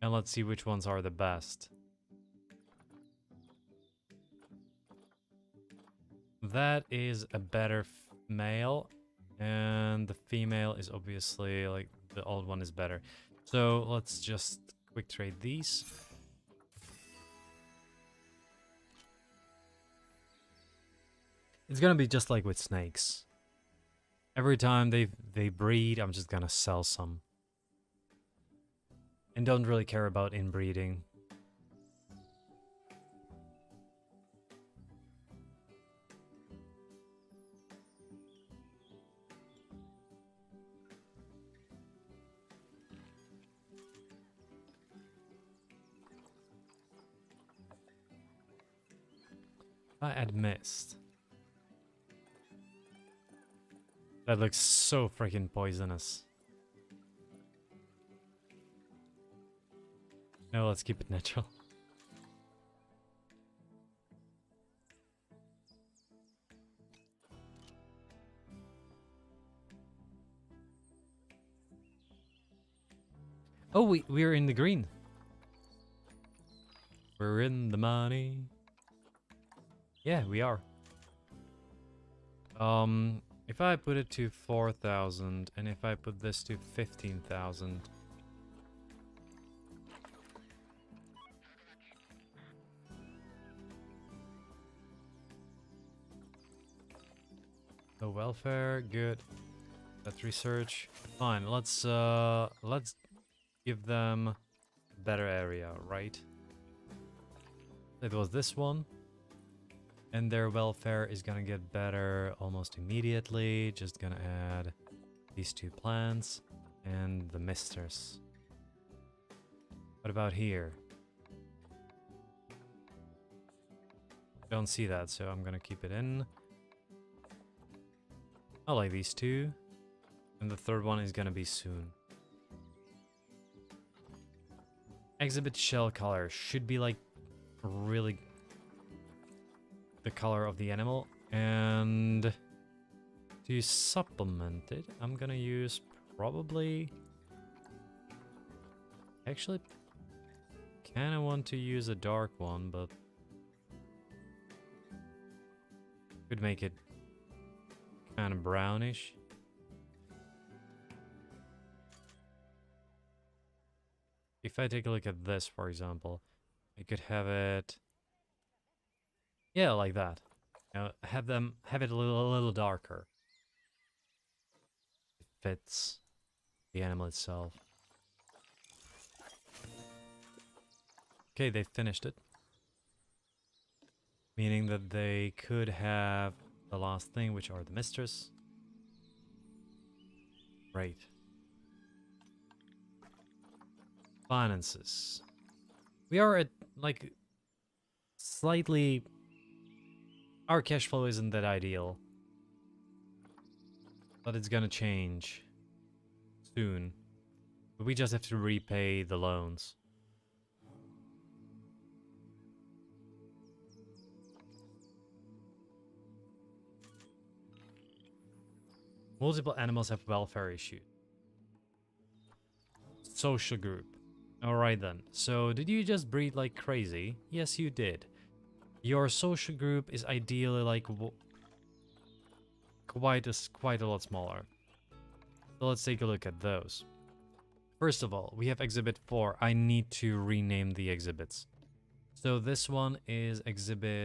And let's see which ones are the best. That is a better male. And the female is obviously, like, the old one is better. So let's just quick trade these. It's gonna be just like with snakes. Every time they breed, I'm just gonna sell some. And don't really care about inbreeding. I add mist. That looks so freaking poisonous. No, let's keep it natural. Oh, we're in the green. We're in the money. Yeah, we are. If I put it to 4,000 and if I put this to 15,000. The welfare, good. That's research. Fine, let's give them a better area, right? It was this one. And their welfare is gonna get better almost immediately. Just gonna add these 2 plants and the misters. What about here? Don't see that, so I'm gonna keep it in. I like these 2. And the 3rd one is gonna be soon. Exhibit shell color should be like really the color of the animal. And to supplement it, I'm gonna use probably... Actually, kinda want to use a dark one, but... Could make it kinda brownish. If I take a look at this, for example, I could have it... Yeah, like that. You know, have it a little darker. It fits the animal itself. Okay, they finished it. Meaning that they could have the last thing, which are the mistress. Great. Finances. We are at, like, slightly... Our cash flow isn't that ideal. But it's gonna change soon. But we just have to repay the loans. Multiple animals have welfare issues. Social group. Alright then. So, did you just breed like crazy? Yes, you did. Your social group is ideally like quite a lot smaller. So let's take a look at those. First of all, we have exhibit 4. I need to rename the exhibits. So this one is exhibit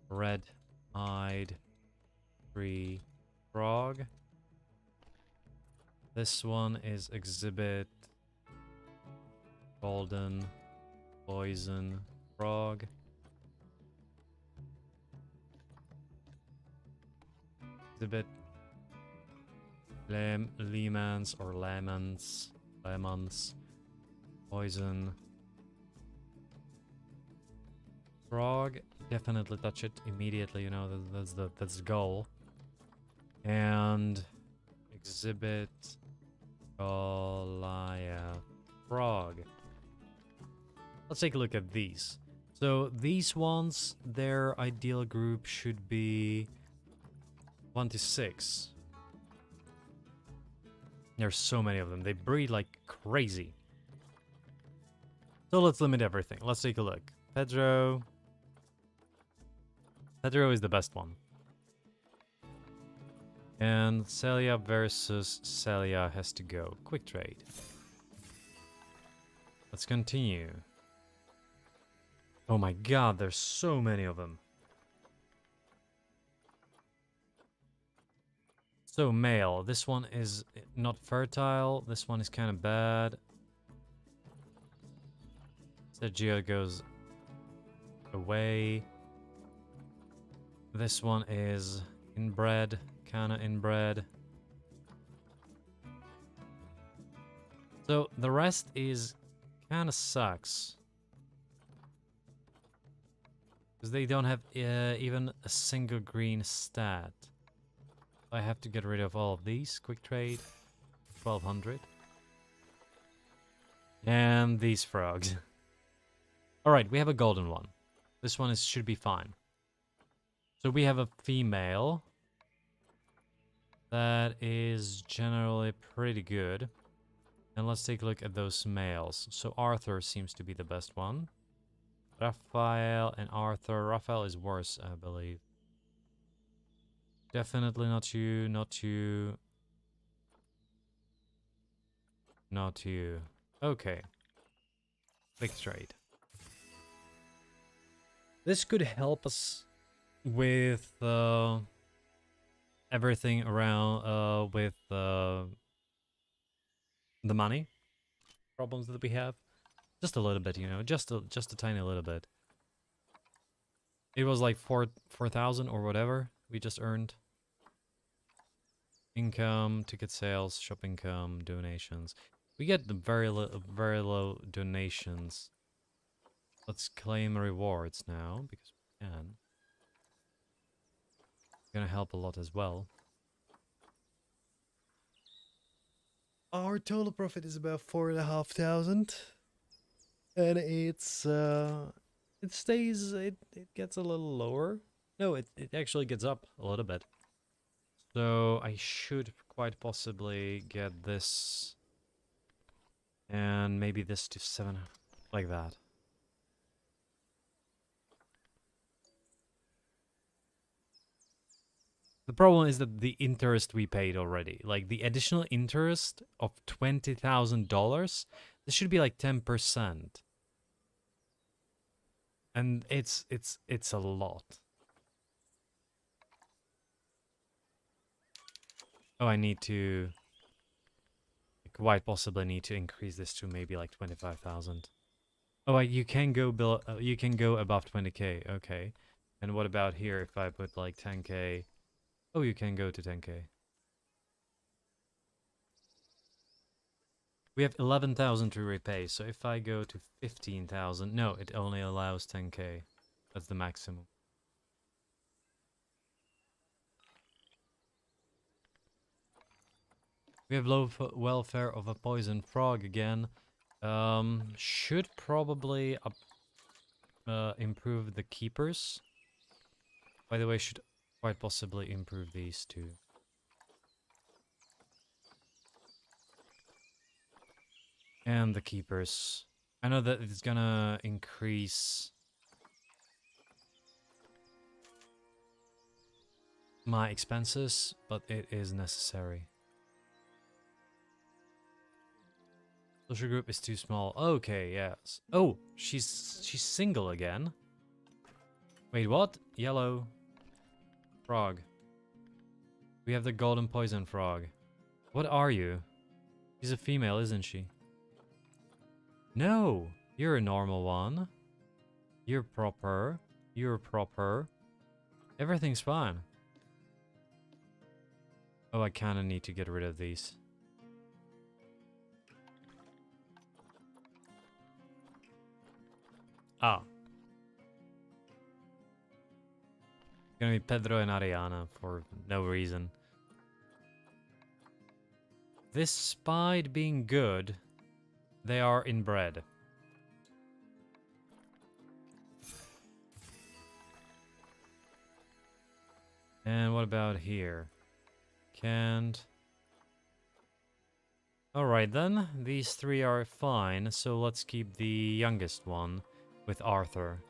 red-eyed tree frog. This one is exhibit golden poison frog. Exhibit lemons or lemons poison frog. Definitely touch it immediately, you know, that's the goal. And exhibit Goliath frog. Let's take a look at these. So these ones, their ideal group should be 1 to 6. There's so many of them. They breed like crazy. So let's limit everything. Let's take a look. Pedro is the best one. And Celia versus Celia has to go. Quick trade. Let's continue. Oh my god, there's so many of them. So male, this one is not fertile. This one is kind of bad. Sergio goes away. This one is inbred, kinda inbred. So the rest is kinda sucks. Because they don't have even a single green stat. I have to get rid of all of these. Quick trade. 1200. And these frogs. Alright, we have a golden one. This one should be fine. So we have a female. That is generally pretty good. And let's take a look at those males. So Arthur seems to be the best one. Raphael and Arthur. Raphael is worse, I believe. Definitely not you, not you. Not you. Okay. Quick trade. This could help us with everything around with the money. problems that we have. Just a little bit, you know, just a tiny little bit. It was like 4,000 or whatever we just earned. Income, ticket sales, shop income, donations. We get the very low donations. Let's claim rewards now because we can. Gonna help a lot as well. Our total profit is about 4,500, and it gets a little lower. No, it actually gets up a little bit. So I should quite possibly get this and maybe this to 7, like that. The problem is that the interest we paid already, like the additional interest of $20,000, this should be like 10%. And it's a lot. Oh, I need to quite possibly need to increase this to maybe like 25,000. Oh, you can go below, you can go above 20k. Okay. And what about here if I put like 10k? Oh, you can go to 10k. We have 11,000 to repay, so if I go to 15,000, no, it only allows 10k. That's the maximum. We have low welfare of a poison frog again. Should probably improve the keepers. By the way, should quite possibly improve these two. And the keepers. I know that it's gonna increase my expenses, but it is necessary. Social group is too small. Okay, yes. Oh, she's single again. Wait, what? Yellow frog. We have the golden poison frog. What are you? She's a female, isn't she? No, you're a normal one. You're proper. You're proper. Everything's fine. Oh, I kind of need to get rid of these. Ah. It's gonna be Pedro and Ariana for no reason. Despite being good, they are inbred. And what about here? Can't. Alright then, these three are fine, so let's keep the youngest one with Arthur.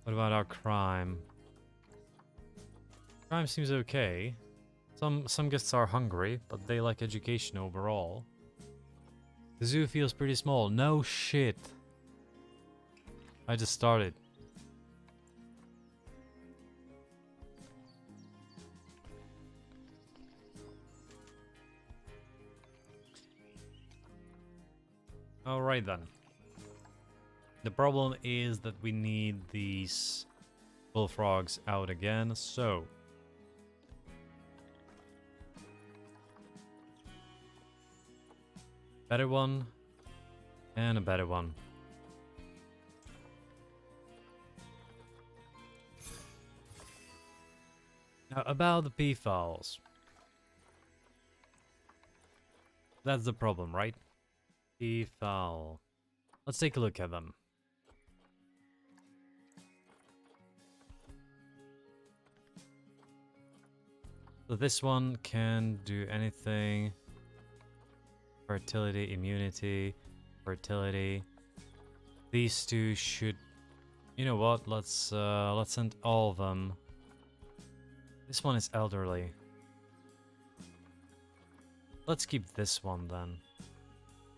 What about our crime? Crime seems okay. Some guests are hungry, but they like education overall. The zoo feels pretty small. No shit. I just started. Alright then. The problem is that we need these bullfrogs out again, so... better one, and a better one. Now, about the peafowls. That's the problem, right? Peafowl. Let's take a look at them. So this one can do anything. Fertility, immunity, fertility. These two should You know what? Let's send all of them. This one is elderly. Let's keep this one then.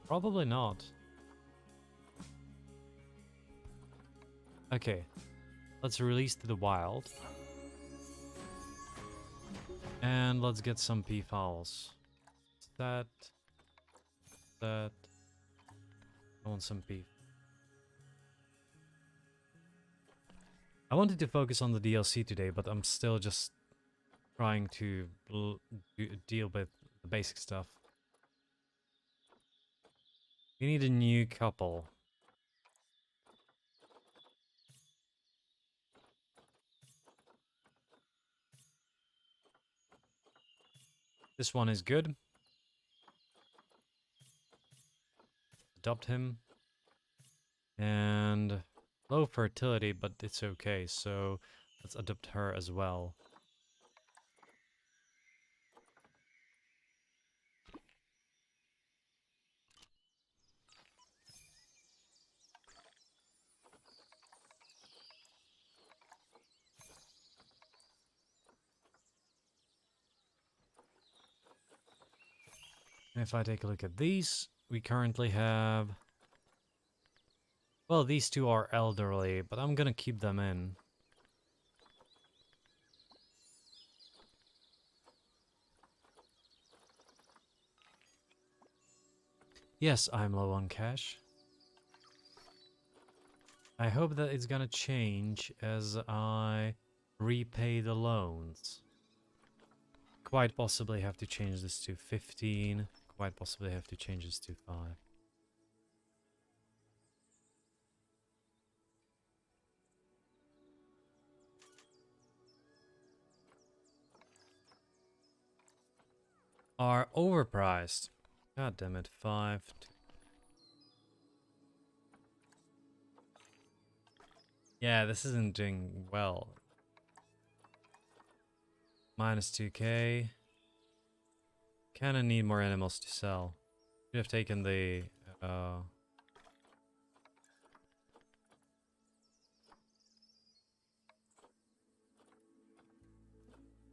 Probably not. Okay. Let's release to the wild. And let's get some peafowls. That. I want some beef. I wanted to focus on the DLC today, but I'm still just trying to deal with the basic stuff. We need a new couple. This one is good. Adopt him. And low fertility, but it's okay, so let's adopt her as well. If I take a look at these, we currently have... Well, these two are elderly, but I'm gonna keep them in. Yes, I'm low on cash. I hope that it's gonna change as I repay the loans. Quite possibly have to change this to 15. Quite possibly have to change this to 5. Are overpriced. God damn it, 5. Yeah, this isn't doing well. Minus 2k. Kinda need more animals to sell. Should have taken the... Oh,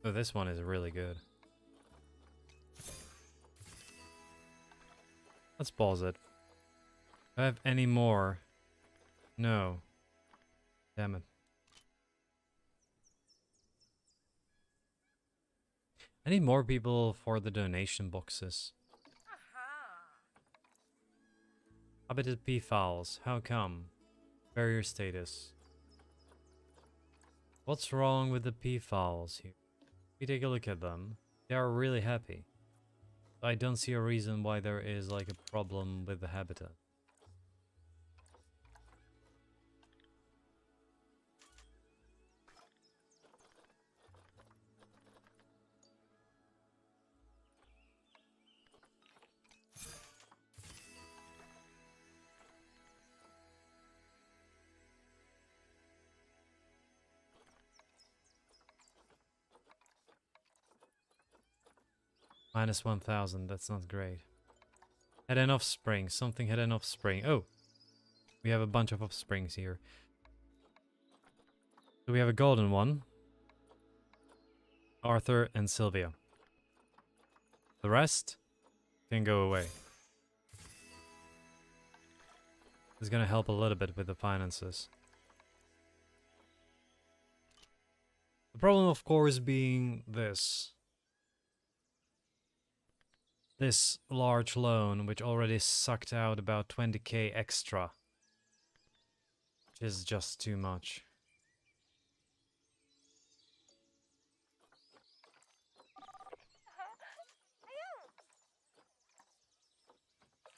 this one is really good. Let's pause it. Do I have any more? No. Damn it. I need more people for the donation boxes. Habited peafowls. How come? Barrier status. What's wrong with the peafowls here? If we take a look at them, they are really happy. I don't see a reason why there is like a problem with the habitat. Minus 1000, that's not great. Had an offspring, something had an offspring. Oh, we have a bunch of offsprings here. So we have a golden one. Arthur and Sylvia. The rest can go away. It's gonna help a little bit with the finances. The problem, of course, being this. This large loan, which already sucked out about 20k extra. Which is just too much.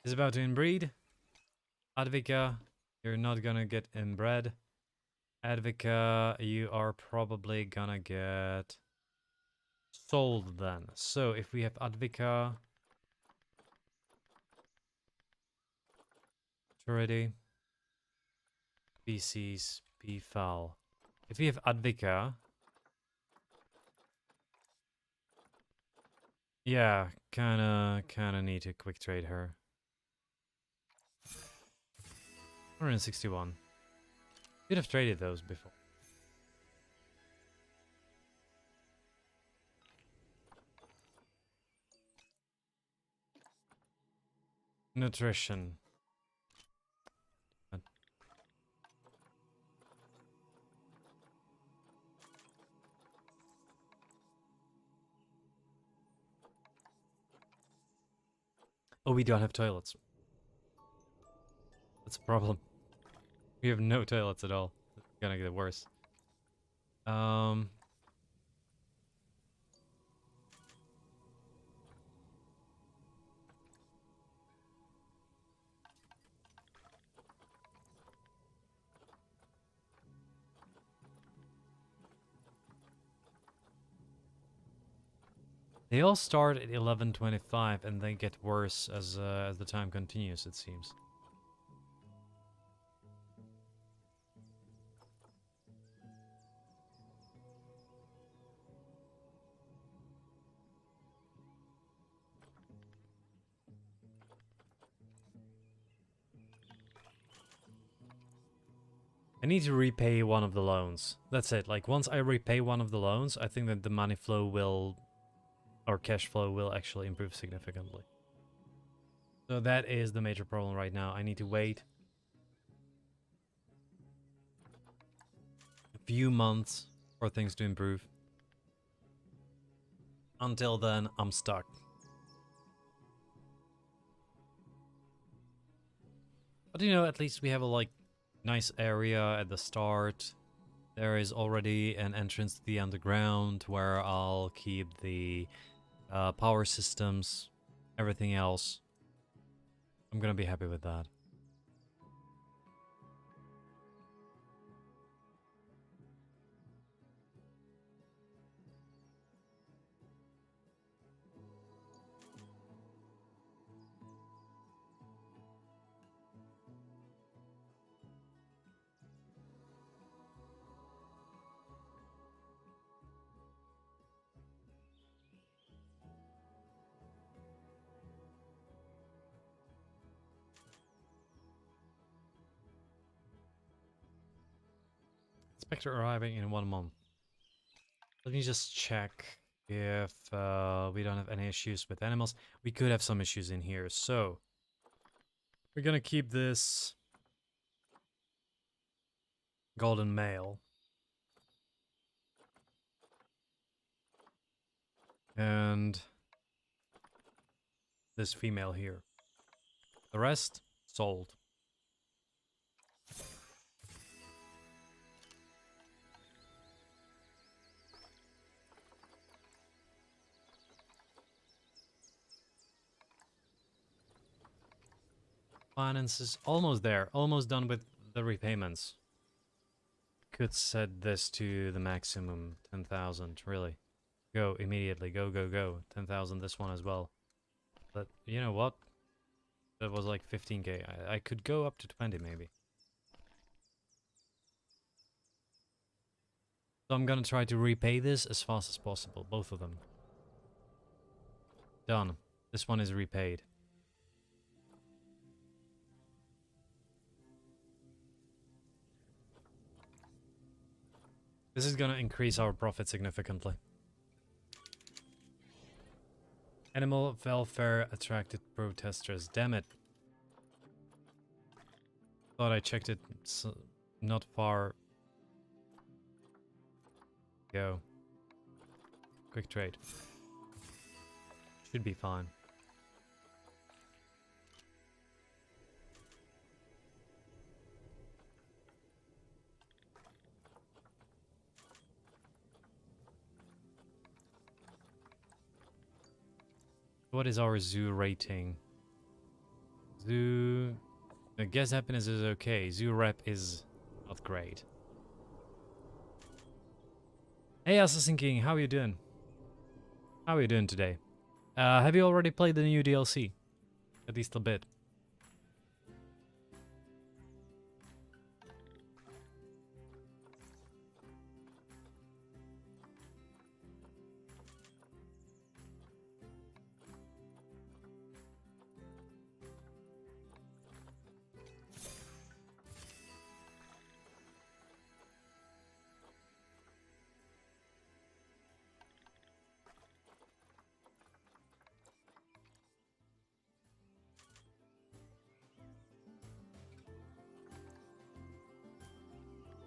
Is about to inbreed. Advika, you're not gonna get inbred. Advika, you are probably gonna get sold then. So if we have Advika... Maturity. Species. Peafowl. If we have Advika... Yeah, kinda need to quick trade her. 161. Should have traded those before. Nutrition. Oh, we don't have toilets. That's a problem. We have no toilets at all. It's gonna get worse. They all start at 11:25 and they get worse as the time continues, it seems. I need to repay one of the loans. That's it. Like, once I repay one of the loans, I think that the money flow will, or cash flow will actually improve significantly. So that is the major problem right now. I need to wait a few months for things to improve. Until then, I'm stuck. But you know, at least we have a like nice area at the start. There is already an entrance to the underground where I'll keep the power systems, everything else. I'm gonna be happy with that. Inspector arriving in 1 month. Let me just check if we don't have any issues with animals. We could have some issues in here, so we're gonna keep this golden male. And this female here. The rest, sold. Finance is almost there, almost done with the repayments. Could set this to the maximum, 10,000, really. Go, immediately, go, go, go. 10,000 this one as well. But, you know what? That was like 15k. I could go up to 20 maybe. So I'm gonna try to repay this as fast as possible, both of them. Done. This one is repaid. This is gonna increase our profit significantly. Animal welfare attracted protesters. Damn it. Thought I checked it. It's not far. Go. Quick trade. Should be fine. What is our zoo rating? Zoo... I guess happiness is okay. Zoo rep is not great. Hey Assassin King, how are you doing? How are you doing today? Have you already played the new DLC? At least a bit.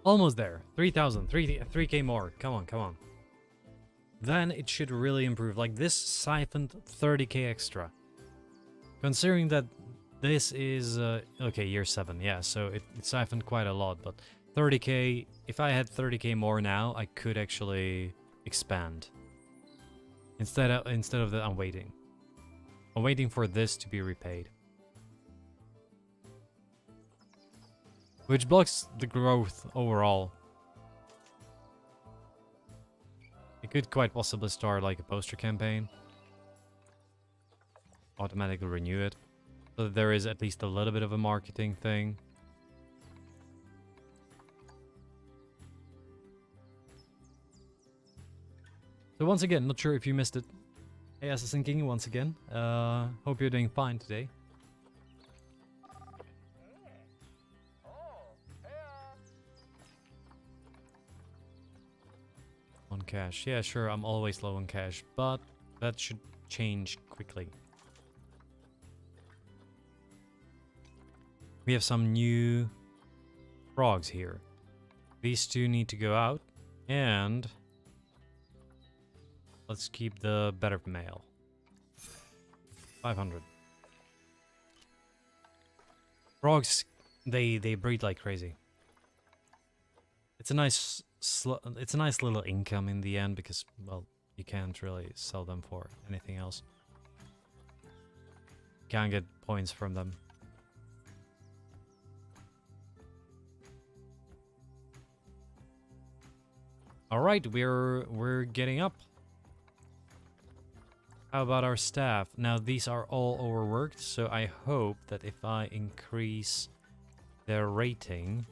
Almost there. 3,000. 3K more. Come on, come on. Then it should really improve. Like this siphoned 30K extra. Considering that this is... okay, year 7. Yeah, so it siphoned quite a lot. But 30K... If I had 30K more now, I could actually expand. Instead of that, I'm waiting. I'm waiting for this to be repaid. Which blocks the growth overall. It could quite possibly start like a poster campaign. Automatically renew it. So that there is at least a little bit of a marketing thing. So once again, not sure if you missed it. Hey Assassin King, once again. Hope you're doing fine today. On cash. Yeah, sure, I'm always low on cash, but that should change quickly. We have some new frogs here. These two need to go out, and let's keep the better male. 500. Frogs, they breed like crazy. It's a nice little income in the end because, well, you can't really sell them for anything else. Can't get points from them. All right, we're getting up. How about our staff? Now these are all overworked, so I hope that if I increase their rating,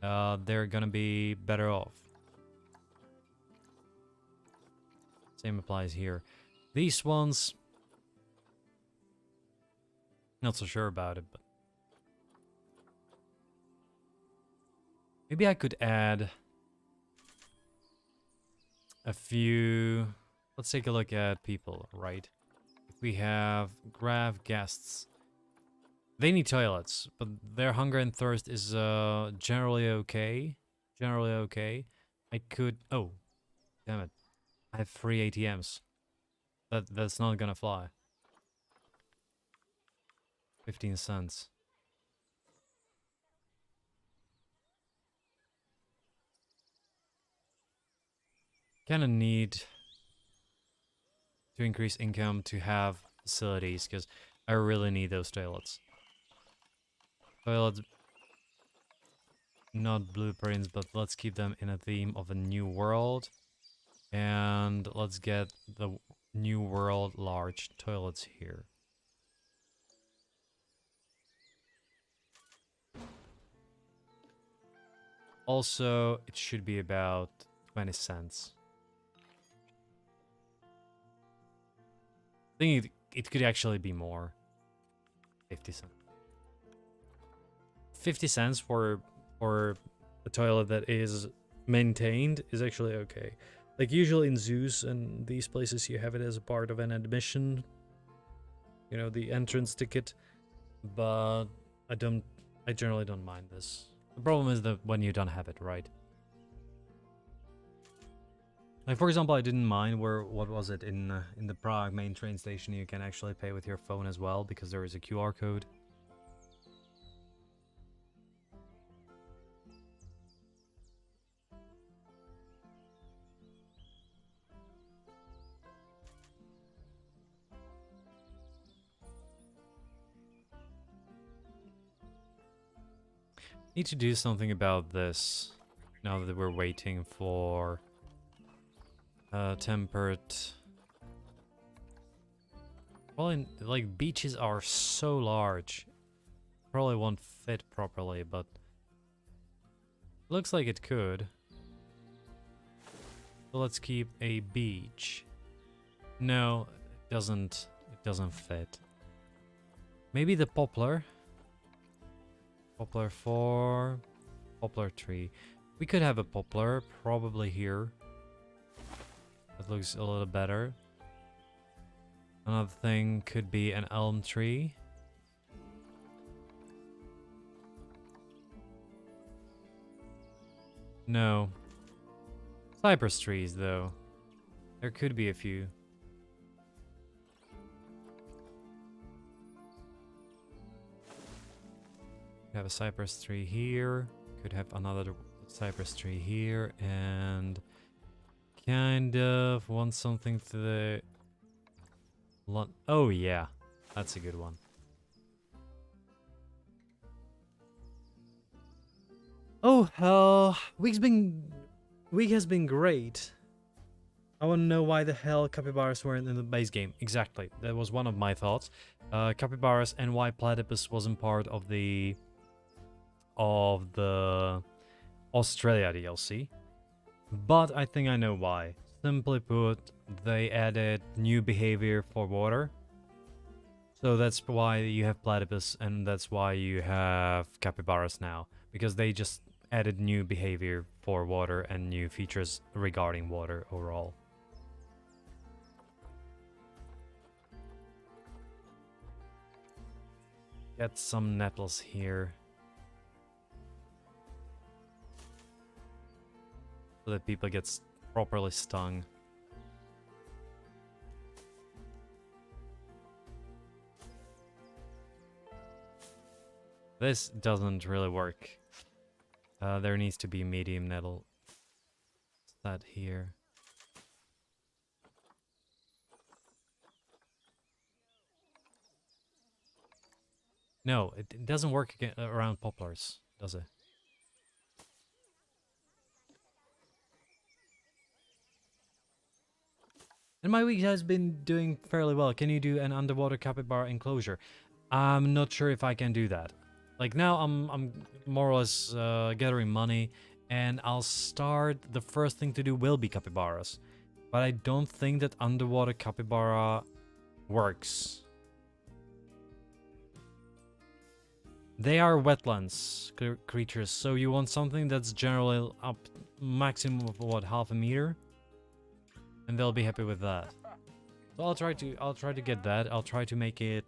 they're gonna be better off. Same applies here. These ones, not so sure about it, but maybe I could add a few. Let's take a look at people, right? If we have graph guests, they need toilets, but their hunger and thirst is generally okay. Generally okay. I could... Oh, damn it. I have 3 ATMs. That's not gonna fly. 15 cents. Kinda need to increase income to have facilities, because I really need those toilets. Toilets, not blueprints, but let's keep them in a theme of a new world. And let's get the new world large toilets here. Also, it should be about 20 cents. I think it could actually be more. 50 cents. 50 cents for a toilet that is maintained is actually okay. Like usually in zoos and these places you have it as a part of an admission. You know, the entrance ticket. But I generally don't mind this. The problem is that when you don't have it, right? Like for example, I didn't mind what was it in the Prague main train station, you can actually pay with your phone as well because there is a QR code. Need to do something about this now that we're waiting for tempered. Probably, like, beaches are so large. Probably won't fit properly, but looks like it could. So let's keep a beach. No, it doesn't fit. Maybe the poplar. Poplar 4. Poplar 3. We could have a poplar, probably here. That looks a little better. Another thing could be an elm tree. No. Cypress trees, though. There could be a few. Have a cypress tree here. Could have another cypress tree here, and kind of want something to the... Oh yeah, that's a good one. Oh, week has been great. I want to know why the hell capybaras weren't in the base game. Exactly, that was one of my thoughts. Capybaras and why platypus wasn't part of the Australia DLC. But I think I know why. Simply put, they added new behavior for water. So that's why you have platypus and that's why you have capybaras now. Because they just added new behavior for water and new features regarding water overall. Get some nettles here. So that people get properly stung. This doesn't really work. There needs to be medium nettle. What's that here? No, it doesn't work around poplars, does it? And my week has been doing fairly well. Can you do an underwater capybara enclosure? I'm not sure if I can do that. Like now I'm more or less gathering money, and I'll start, the first thing to do will be capybaras. But I don't think that underwater capybara works. They are wetlands creatures, so you want something that's generally up maximum of what, half a meter? And they'll be happy with that. So I'll try to get that. I'll try to make it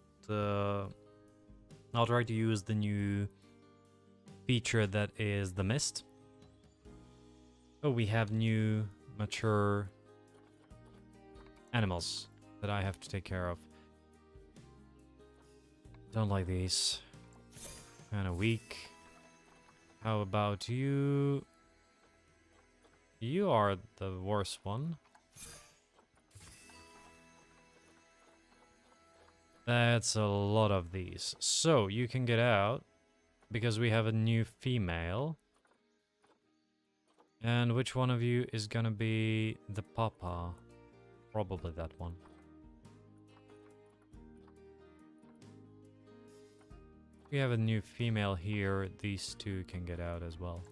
I'll try to use the new feature that is the mist. Oh, we have new mature animals that I have to take care of. Don't like these. Kind of weak. How about you? You are the worst one. That's a lot of these. So, you can get out, because we have a new female. And which one of you is gonna be the papa? Probably that one. We have a new female here. These two can get out as well.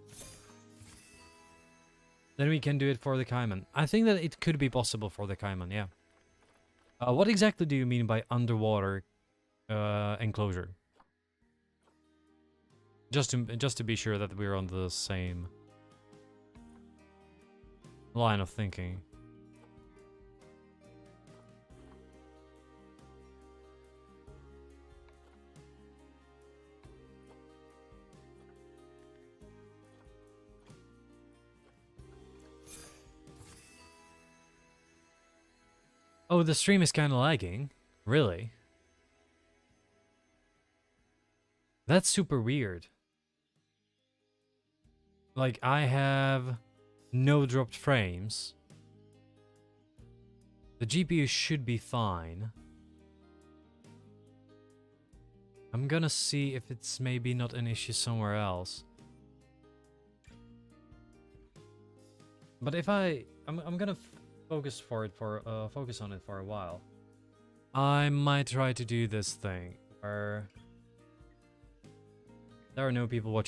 Then we can do it for the Caiman. I think that it could be possible for the Caiman, yeah. What exactly do you mean by underwater enclosure? Just to be sure that we're on the same line of thinking. Oh, the stream is kind of lagging. Really? That's super weird. Like, I have no dropped frames. The GPU should be fine. I'm gonna see if it's maybe not an issue somewhere else. But if I'm gonna focus on it for a while. I might try to do this thing where there are no people watching